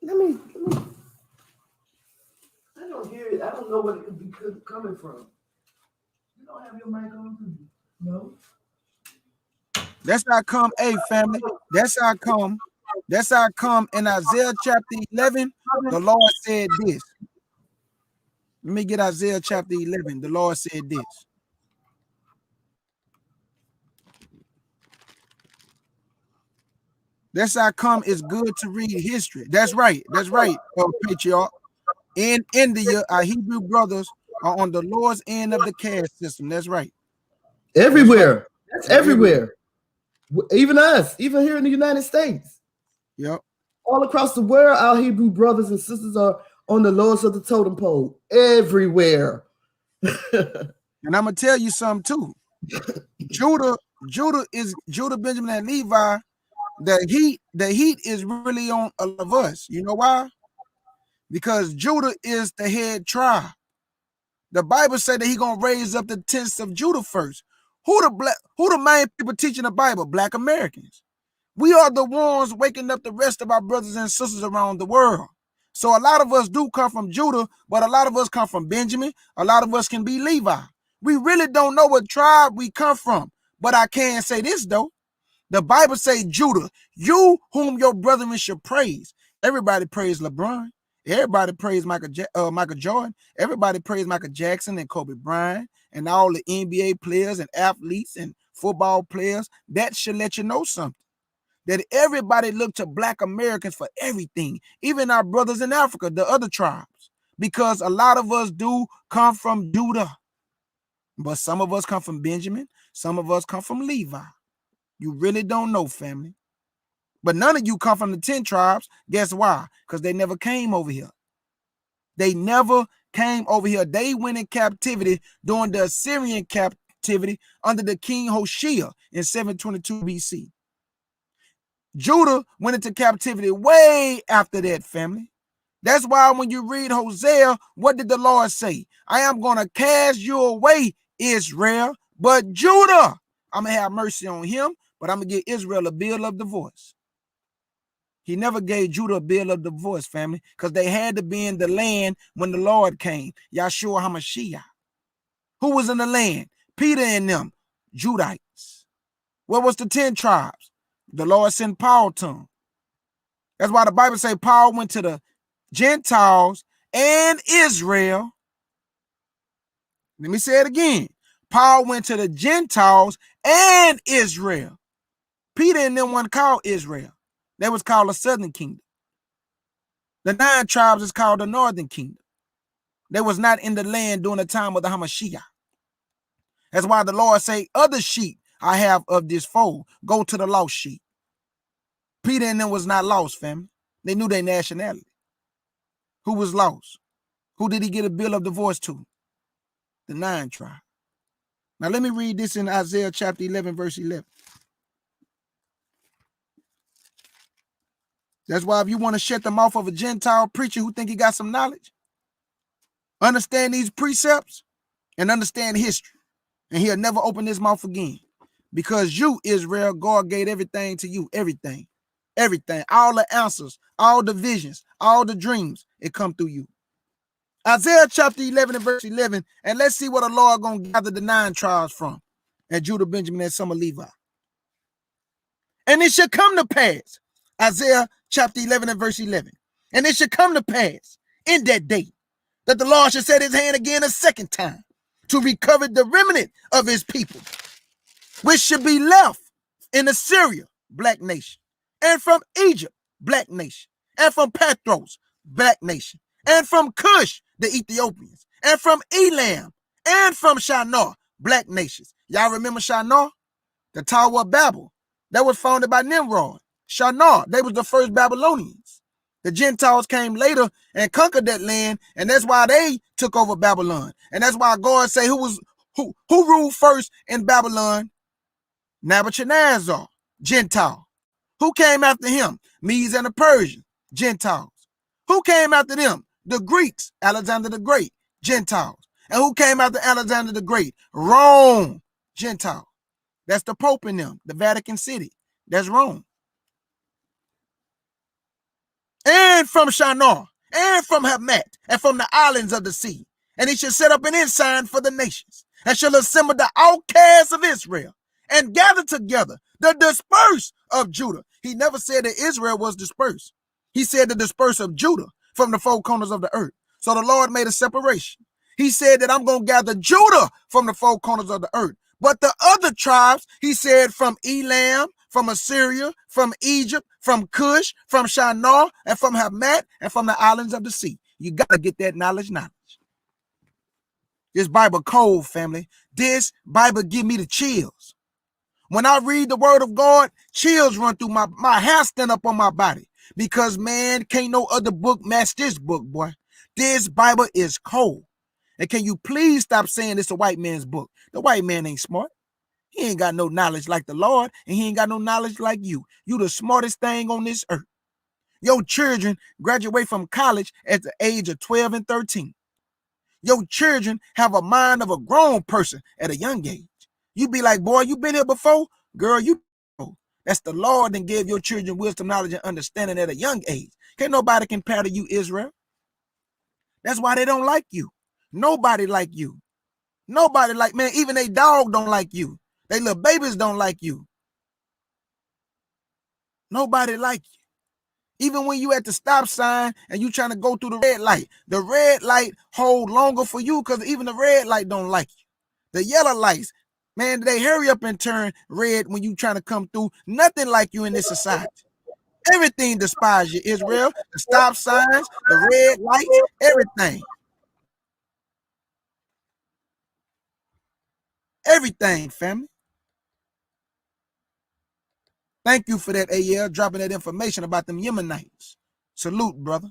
Let me I don't hear it. I don't know what it could be coming from. You don't have your mic on, do you? No. That's how come, hey family. That's how come. That's how come in Isaiah chapter 11, the Lord said this. Let me get Isaiah chapter 11. The Lord said this. That's how come it's good to read history. That's right. That's right, patriarch. In India, our Hebrew brothers are on the Lord's end of the caste system. That's right. Everywhere. That's Yeah, everywhere. Even us, even here in the United States. Yep. All across the world, our Hebrew brothers and sisters are on the lowest of the totem pole. Everywhere. And I'm gonna tell you something too. Judah, Benjamin, and Levi. The heat is really on all of us. You know why? Because Judah is the head tribe. The Bible said that he gonna raise up the tents of Judah first. Who the main people teaching the Bible? Black Americans. We are the ones waking up the rest of our brothers and sisters around the world. So a lot of us do come from Judah, but a lot of us come from Benjamin. A lot of us can be Levi. We really don't know what tribe we come from. But I can say this though. The Bible says, Judah, you whom your brethren should praise. Everybody praise LeBron. Everybody praise Michael Jordan. Everybody praise Michael Jackson and Kobe Bryant and all the NBA players and athletes and football players. That should let you know something. That everybody look to Black Americans for everything, even our brothers in Africa, the other tribes, because a lot of us do come from Judah, but some of us come from Benjamin, some of us come from Levi. You really don't know, family. But none of you come from the 10 tribes. Guess why? Because they never came over here. They never came over here. They went in captivity during the Assyrian captivity under the king Hoshea in 722 BC. Judah went into captivity way after that, family. That's why when you read Hosea, what did the Lord say? I am going to cast you away, Israel, but Judah, I'm going to have mercy on him, but I'm going to give Israel a bill of divorce. He never gave Judah a bill of divorce, family, because they had to be in the land when the Lord came. Yahshua HaMashiach. Who was in the land? Peter and them, Judites. What was the 10 tribes? The Lord sent Paul to them. That's why the Bible says Paul went to the Gentiles and Israel. Let me say it again. Paul went to the Gentiles and Israel. Peter and them weren't called Israel. They was called the southern kingdom. The 9 tribes is called the northern kingdom. They was not in the land during the time of the Hamashiach. That's why the Lord say, other sheep I have of this fold, go to the lost sheep. Peter and them was not lost, family. They knew their nationality. Who was lost? Who did he get a bill of divorce to? The 9 tribe. Now let me read this in Isaiah chapter 11, verse 11. That's why if you want to shut the mouth of a Gentile preacher who think he got some knowledge, understand these precepts and understand history, and he'll never open his mouth again. Because you, Israel, God gave everything to you, everything, all the answers, all the visions, all the dreams, it come through you. Isaiah chapter 11 and verse 11. And let's see what the Lord going to gather the 9 tribes from. And Judah, Benjamin, and some of Levi. And it shall come to pass. Isaiah chapter 11 and verse 11. And it shall come to pass in that day that the Lord shall set his hand again a second time to recover the remnant of his people, which should be left in Assyria, black nation, and from Egypt, black nation, and from Pathros, black nation, and from Cush, the Ethiopians, and from Elam, and from Shinar, black nations. Y'all remember Shinar? The Tower of Babel that was founded by Nimrod. Shinar, they was the first Babylonians. The Gentiles came later and conquered that land, and that's why they took over Babylon. And that's why God say who ruled first in Babylon? Nebuchadnezzar, Gentile. Who came after him? Medes and the Persians, Gentiles. Who came after them? The Greeks, Alexander the Great, Gentiles. And who came after Alexander the Great? Rome, Gentile. That's the Pope in them, the Vatican City. That's Rome. And from Shinar, and from Hamat, and from the islands of the sea. And he shall set up an ensign for the nations, and shall assemble the outcasts of Israel, and gather together the dispersed of Judah. He never said that Israel was dispersed. He said the dispersed of Judah from the 4 corners of the earth. So the Lord made a separation. He said that I'm going to gather Judah from the 4 corners of the earth. But the other tribes, he said, from Elam, from Assyria, from Egypt, from Cush, from Shinar, and from Hamat, and from the islands of the sea. You got to get that knowledge. This Bible cold, family. This Bible give me the chills. When I read the word of God, chills run through my hair stand up on my body. Because, man, can't no other book match this book, boy. This Bible is cold. And can you please stop saying it's a white man's book? The white man ain't smart. He ain't got no knowledge like the Lord, and he ain't got no knowledge like you. You the smartest thing on this earth. Your children graduate from college at the age of 12 and 13. Your children have a mind of a grown person at a young age. You be like, boy, you been here before? Girl, you know. That's the Lord that gave your children wisdom, knowledge, and understanding at a young age. Can't nobody compare to you, Israel. That's why they don't like you. Nobody like you. Nobody like, man, even they dog don't like you. They little babies don't like you. Nobody like you. Even when you at the stop sign and you trying to go through the red light hold longer for you because even the red light don't like you. The yellow lights, man, they hurry up and turn red when you trying to come through. Nothing like you in this society. Everything despise you, Israel. The stop signs, the red lights, everything. Everything, family. Thank you for that, AL, dropping that information about them Yemenites. Salute, brother.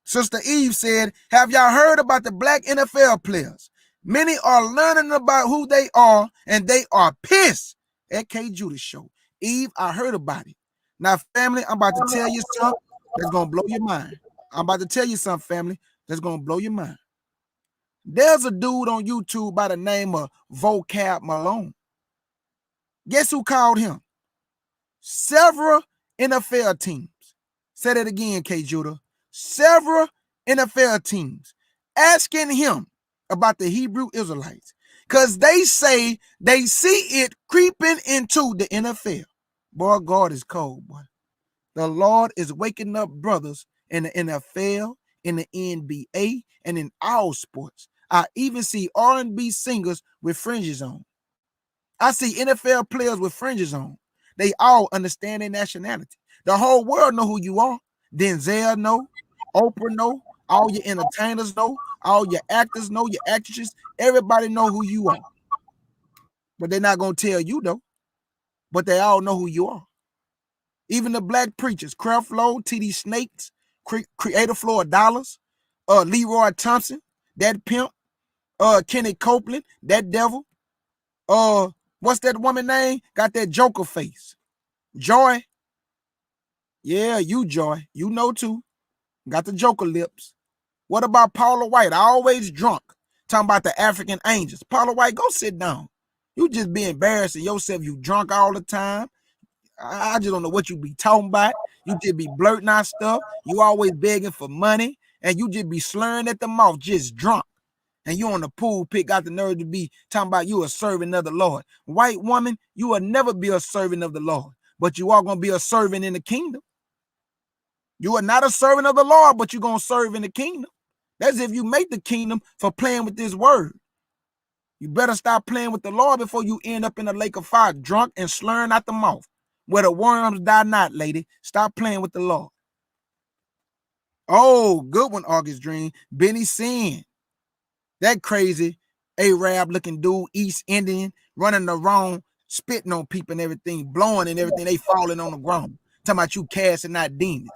Sister Eve said, have y'all heard about the black NFL players? Many are learning about who they are, and they are pissed at K. Judas show. Eve, I heard about it. Now, family, I'm about to tell you something that's going to blow your mind. I'm about to tell you something, family, that's going to blow your mind. There's a dude on YouTube by the name of Vocab Malone. Guess who called him? Several NFL teams. Say that again, K. Judah. Several NFL teams asking him about the Hebrew Israelites because they say they see it creeping into the NFL. Boy, God is cold, boy. The Lord is waking up brothers in the NFL, in the NBA, and in all sports. I even see R&B singers with fringes on. I see NFL players with fringes on. They all understand their nationality. The whole world know who you are. Denzel know, Oprah know, all your entertainers know, all your actors know, your actresses. Everybody know who you are. But they're not going to tell you, though. But they all know who you are. Even the black preachers, Creflo, T.D. Snakes, Creator Floor Dollars, Leroy Thompson, that pimp, Kenny Copeland, that devil, what's that woman name? Got that Joker face. Joy. Yeah, you Joy. You know too. Got the Joker lips. What about Paula White? Always drunk. Talking about the African angels. Paula White, go sit down. You just be embarrassing yourself. You drunk all the time. I just don't know what you be talking about. You just be blurting out stuff. You always begging for money and you just be slurring at the mouth, just drunk. And you on the pool pit got the nerve to be talking about you a servant of the Lord. White woman, you will never be a servant of the Lord, but you are going to be a servant in the kingdom. You are not a servant of the Lord, but you're going to serve in the kingdom. That's if you make the kingdom for playing with this word. You better stop playing with the Lord before you end up in a lake of fire, drunk and slurring out the mouth. Where the worms die not, lady. Stop playing with the Lord. Oh, good one, August Dream. Benny Sin. That crazy Arab looking dude, East Indian, running around, spitting on people and everything, blowing and everything, they falling on the ground. Talking about you casting out demons.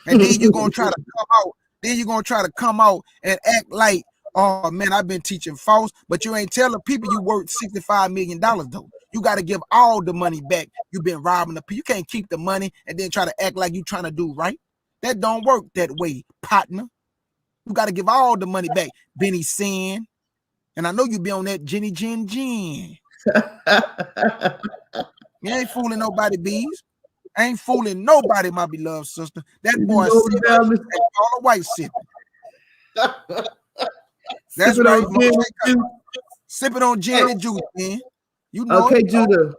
And then you're gonna try to come out, and act like, oh man, I've been teaching false, but you ain't telling people you worth $65 million though. You got to give all the money back. You've been robbing the people. You can't keep the money and then try to act like you trying to do right. That don't work that way, partner. You got to give all the money back. Benny Sin. And I know you be on that Jenny Jen. You ain't fooling nobody, bees. I ain't fooling nobody, my beloved sister. That boy sipping all the white sipping. That's right. Sip it on gin and juice, man. You know okay, it. Judah.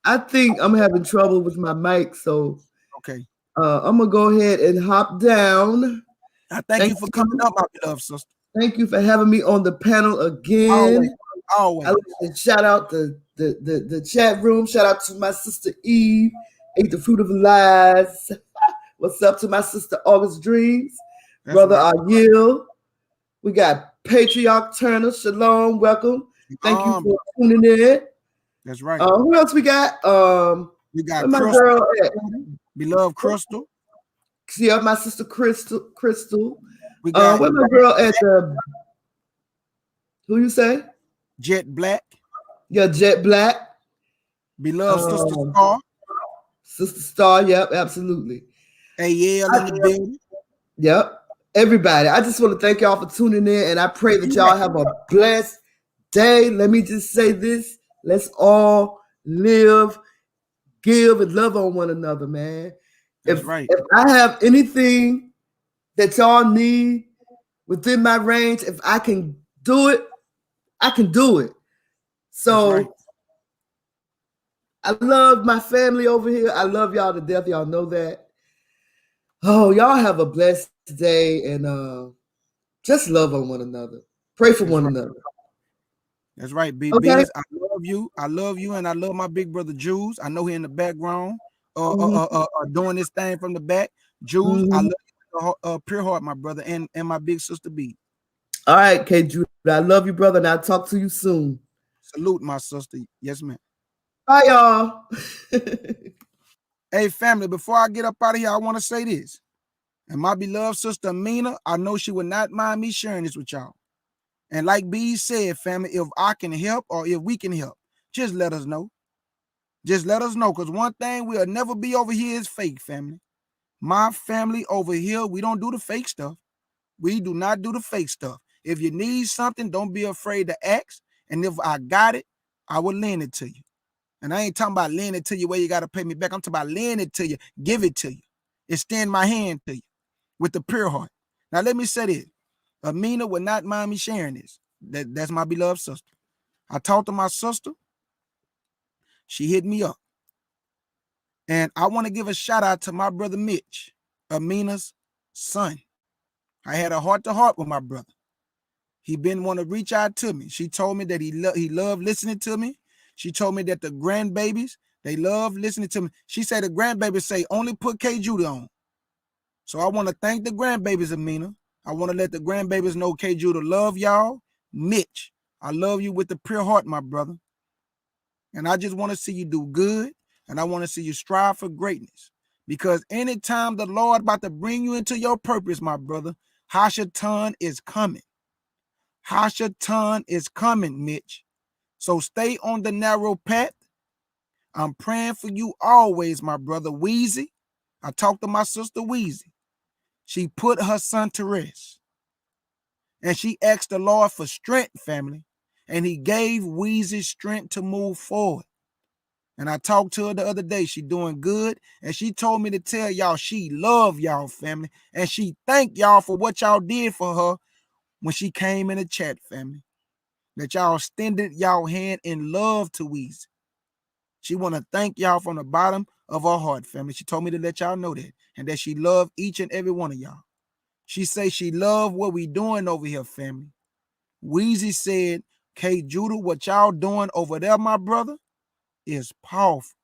I think I'm having trouble with my mic, so okay. I'm gonna go ahead and hop down. I thank you for coming up, my beloved sister. Thank you for having me on the panel again. Always. I like to shout out the chat room. Shout out to my sister Eve, ate the fruit of lies. What's up to my sister August Dreams, brother Ayil. We got Patriarch Turner. Shalom, welcome. Thank you for tuning in. That's right. Who else we got? We got my girl at? Beloved Crystal. See, my sister Crystal. We got where my girl at the? Who you say? Jet Black. Yeah, Jet Black. Beloved Sister Star. Sister Star, yep, absolutely. AL in the building. Yep. Everybody. I just want to thank y'all for tuning in, and I pray that y'all have a blessed day. Let me just say this. Let's all live, give, and love on one another, man. That's right. If I have anything that y'all need within my range, if I can do it, I can do it. So I love my family over here. I love y'all to death. Y'all know that. Oh, y'all have a blessed day, and just love on one another. Pray for one another. That's right, BB. Okay. I love you. I love you, and I love my big brother Jules. I know he in the background, doing this thing from the back. Jules, I love you, pure heart, my brother, and my big sister B. All right, K. Judah. I love you, brother, and I'll talk to you soon. Salute, my sister. Yes, ma'am. Bye, y'all. Hey, family, before I get up out of here, I want to say this. And my beloved sister Amina, I know she would not mind me sharing this with y'all. And like B said, family, if I can help or if we can help, just let us know. Just let us know, because one thing we'll never be over here is fake, family. My family over here, we don't do the fake stuff. We do not do the fake stuff. If you need something, don't be afraid to ask. And if I got it, I will lend it to you. And I ain't talking about lend it to you where you got to pay me back. I'm talking about lend it to you, give it to you, extend my hand to you with the pure heart. Now, let me say this. Amina would not mind me sharing this. That's my beloved sister. I talked to my sister. She hit me up. And I want to give a shout out to my brother Mitch, Amina's son. I had a heart-to-heart with my brother. He been want to reach out to me. She told me that he loved listening to me. She told me that the grandbabies, they love listening to me. She said the grandbabies say, only put K. Judah on. So I want to thank the grandbabies, Amina. I want to let the grandbabies know K. Judah love y'all. Mitch, I love you with the pure heart, my brother. And I just want to see you do good. And I want to see you strive for greatness. Because anytime the Lord about to bring you into your purpose, my brother, Hashatan is coming. Hashatan is coming, Mitch. So stay on the narrow path. I'm praying for you always, my brother Weezy. I talked to my sister Weezy. She put her son to rest. And she asked the Lord for strength, family. And he gave Weezy strength to move forward. And I talked to her the other day. She doing good. And she told me to tell y'all she love y'all, family. And she thank y'all for what y'all did for her when she came in the chat, family. That y'all extended y'all hand in love to Weezy. She want to thank y'all from the bottom of her heart, family. She told me to let y'all know that. And that she love each and every one of y'all. She say she love what we doing over here, family. Weezy said, K. Judah, what y'all doing over there, my brother, is powerful.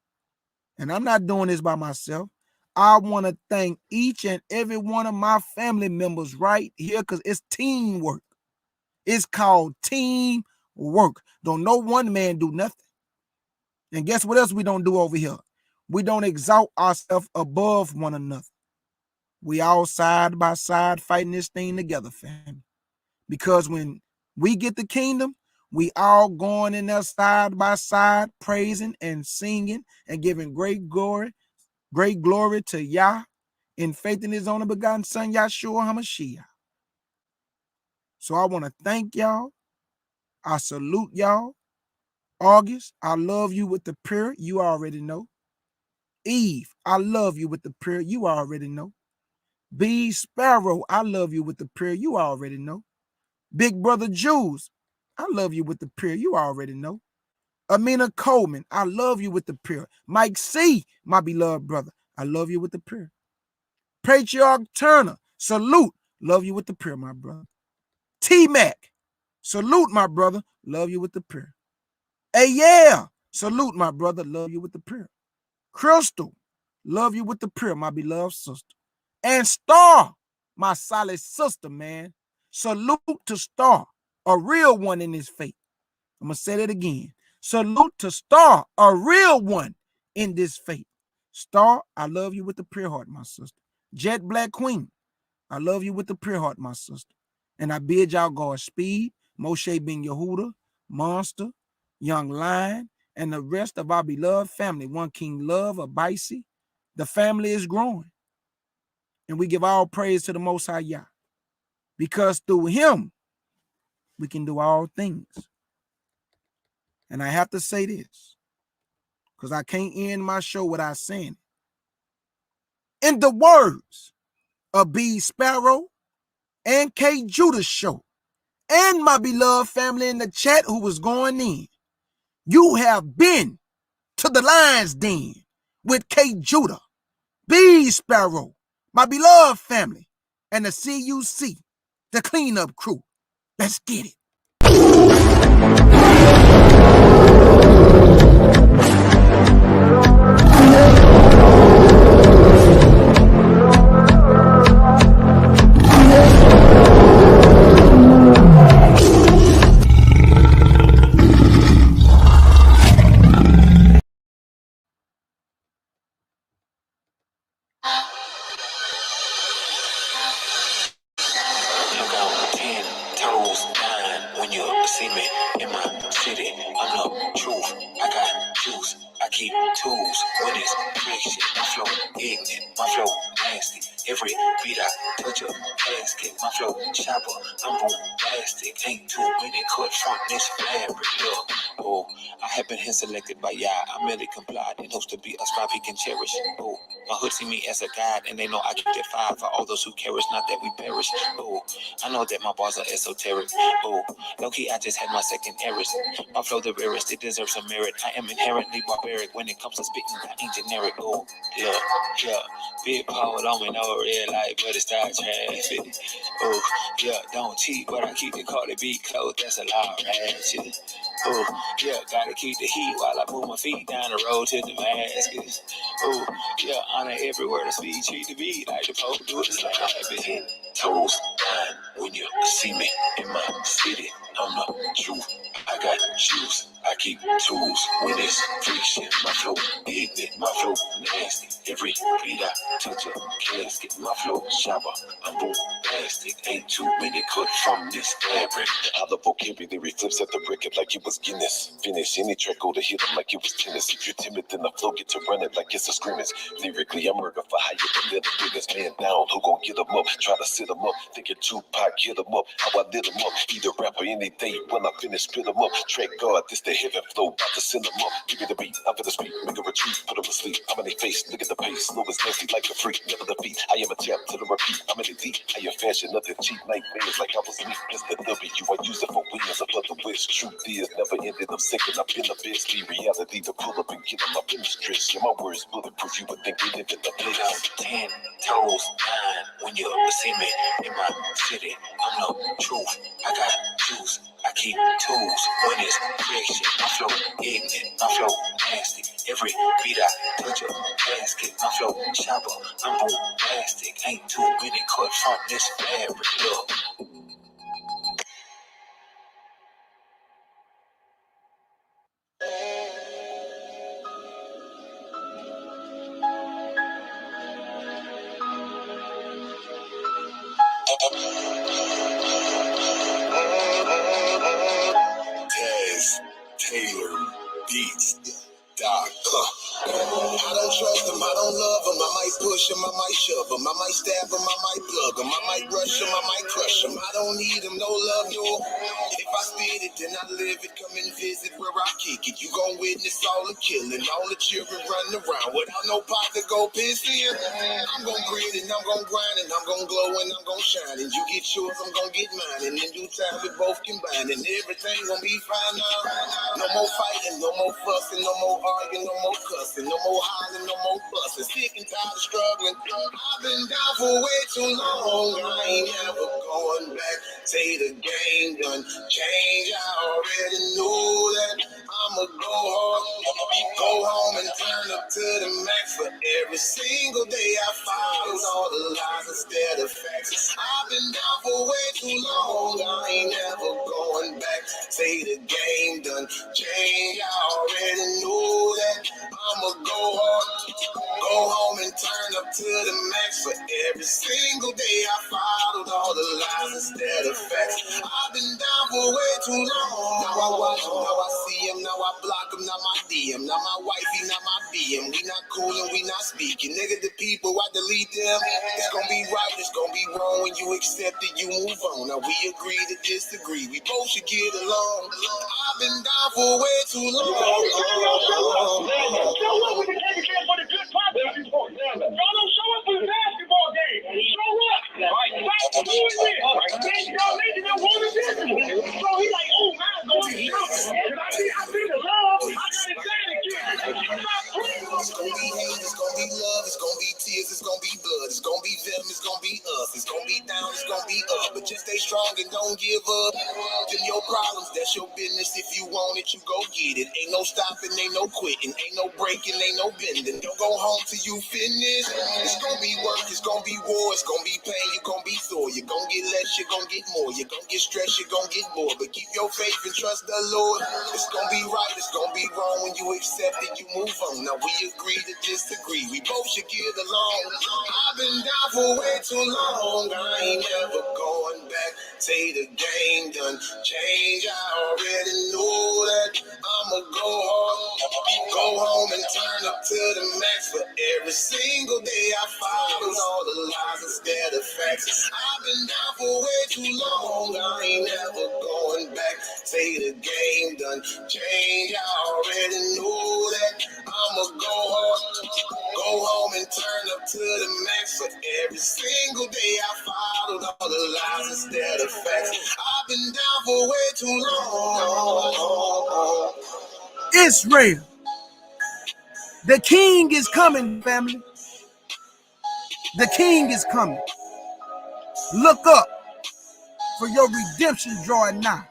And I'm not doing this by myself. I want to thank each and every one of my family members right here because it's teamwork. It's called teamwork. Don't no one man do nothing. And guess what else we don't do over here? We don't exalt ourselves above one another. We all side by side fighting this thing together, family. Because when we get the kingdom, we all going in there side by side, praising and singing and giving great glory to Yah in faith in his only begotten son, Yahshua HaMashiach. So I want to thank y'all. I salute y'all. August, I love you with the prayer. You already know. Eve, I love you with the prayer. You already know. B. Sparrow, I love you with the prayer. You already know. Big Brother Jules, I love you with the prayer. You already know. Amina Coleman, I love you with the prayer. Mike C., my beloved brother, I love you with the prayer. Patriarch Turner, salute, love you with the prayer, my brother. T-Mac, salute, my brother, love you with the prayer. Hey, yeah, salute, my brother, love you with the prayer. Crystal, love you with the prayer, my beloved sister. And Star, my solid sister, man. Salute to Star, a real one in his faith. I'm going to say that again. Salute to Star, a real one in this faith. Star, I love you with the prayer heart, my sister. Jet Black Queen, I love you with the prayer heart, my sister. And I bid y'all Godspeed, Moshe Ben Yehuda, Monster, Young Lion, and the rest of our beloved family. One King Love, Abaisi. The family is growing. And we give all praise to the Most High Yah. Because through him, we can do all things. And I have to say this, because I can't end my show without saying it. In the words of B. Sparrow and K. Judah show, and my beloved family in the chat who was going in, you have been to the Lion's Den with K. Judah, B. Sparrow, my beloved family, and the CUC, the cleanup crew. Let's get it. When you see me in my city, I'm the truth. I got juice. I keep tools. When it's friction, my flow ignorant, my flow nasty. Every beat I touch a basket, my flow chopper. I'm bombastic. Ain't too many cut from this fabric. Look, oh, I have been hand selected by Yah. I'm really complied and hopes to be a spot he can cherish. Oh, my hood see me as a guide, and they know I keep that fire for all those who cherish, not that we perish. Oh, I know that my bars are esoteric. Oh, low-key, I just had my second errors. My flow the rarest, it deserves some merit. I am inherently barbaric when it comes to spitting, I ain't generic. Oh, yeah, yeah. Big power on me, no red light, but it's not traffic. Oh, yeah, don't cheat, but I keep the Cardi B close, that's a lot ratchet. Oh, yeah, gotta keep the heat while I move my feet down the road to Damascus. Oh, yeah, honor everywhere the speed, treat the beat like the Pope do it, it's like I've been toes down when you see me in my city. I'm the truth. I got juice. I keep tools when it's friction. My flow big, my flow nasty. Every beat I touch a casket, my flow shower, I'm bombastic. Ain't too many cut from this fabric. Other vocabulary flips at the record like it was Guinness. Finish any track, go to hit them like it was tennis. If you're timid, then the flow get to run it like it's a scrimmage. Lyrically, I'm murder for higher than little biggest man down. Who gon' get them up? Try to sit them up. Thinking Tupac, hit them up. How I lit them up. Either rap or anything. When I finish, spit them up. Track God, this the heaven flow. About to send them up. Give me the beat, I'm for the speed. Make a retreat, put them to sleep. I'm in their face, look at the pace. Slow as nasty like a freak. Never defeat. I am a champ till I repeat. I'm in the deep. I am fashion, nothing cheap. Nightmares like I was me. It's the W. I use it for wheels above the wish. Truth is, never ended up sinking. I've been the best. The reality to pull up and get them up in the stress. Yeah, my words bulletproof. You would think we live in the bliss. 10 toes, 9 when you see me in my city. I'm no truth. I got juice. I keep tools when it's fiction. My flow ignorant, my flow nasty. Every beat I touch a basket. My flow chopper, I'm bombastic. Ain't too many cut from this fabric. Look. Taz, Taylor, Beats, Doc. I don't trust him, I don't love him. I might push him, I might shove him. I might stab him, I might plug him. I might rush him, I might crush him. I don't need him, no love, no. If I spit it, then I live it. Come and visit where I kick it. You gon' witness all the killing, all the children running around without no pot to go piss in. I'm gon' grit and I'm gon' grind and I'm gon' glow and I'm gon' shine. And you get yours, I'm gon' get mine. And in due time, we both combine and everything gon' be fine now. No more fighting, no more fussing, no more arguing, no more cussing, no more hollering, no more fussing. Sick and tired of struggling. I've been down for way too long. I ain't ever going back. Say the game done change. I already knew that. I'ma go hard, go home and turn up to the max. For every single day I followed all the lies instead of facts. I've been down for way too long. I ain't ever going back. Say the game done change. I already knew that. I'ma go hard, go home and turn up to the max. For every single day I followed all the lies instead of facts. I've been down for way too long. Now I watch him, now I see him, now I block him, now my DM, now my wifey, now my BM. We not cool and we not speaking. Nigga, the people, I delete them. It's gonna be right, it's gonna be wrong. When you accept it, you move on. Now we agree to disagree. We both should get along. I've been down for way too long. Show up when the game can't for the good pop basketball. Y'all don't show up for the basketball game. Show up. Stop doing this. Y'all making them want to business. So he like, oh, I'm going to be shooting. And I see the love. I got it bad again. Stop playing. It's gonna be hate, it's gonna be love, it's gonna be tears, it's gonna be blood, it's gonna be them, it's gonna be us, it's gonna be down, it's gonna be up. But just stay strong and don't give up. Them your problems, that's your business. If you want it, you go get it. Ain't no stopping, ain't no quitting, ain't no breaking, ain't no bending. Don't go home till you finish. It's gonna be work, it's gonna be war, it's gonna be pain, you gonna be sore. You're gonna get less, you're gonna get more. You're gonna get stressed, you're gonna get bored. But keep your faith and trust the Lord. It's gonna be right, it's gonna be wrong. When you accept it, you move on. Now we agree to disagree. We both should get along. I've been down for way too long. I ain't never going back. Say the game done change. I already knew that. I'ma go hard, go home and turn up to the max. For every single day I followed all the lies instead of facts. I've been down for way too long. I ain't never going back. Say the game done change. I already knew that. I'ma go hard, go home and turn up to the max. For every single day I followed all the lies instead of facts. I've been down for way too long. Israel, the king is coming, family. The king is coming. Look up, for your redemption drawing nigh.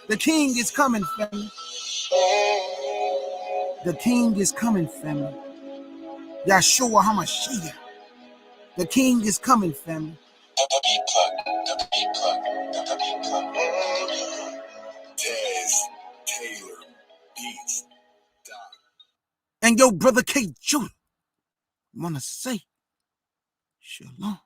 The king is coming, family. The king is coming, family. Yahshua HaMashiach. The king is coming, family. Taz, Taylor, Beats, Doc. And your brother K. Judah. want to say shalom.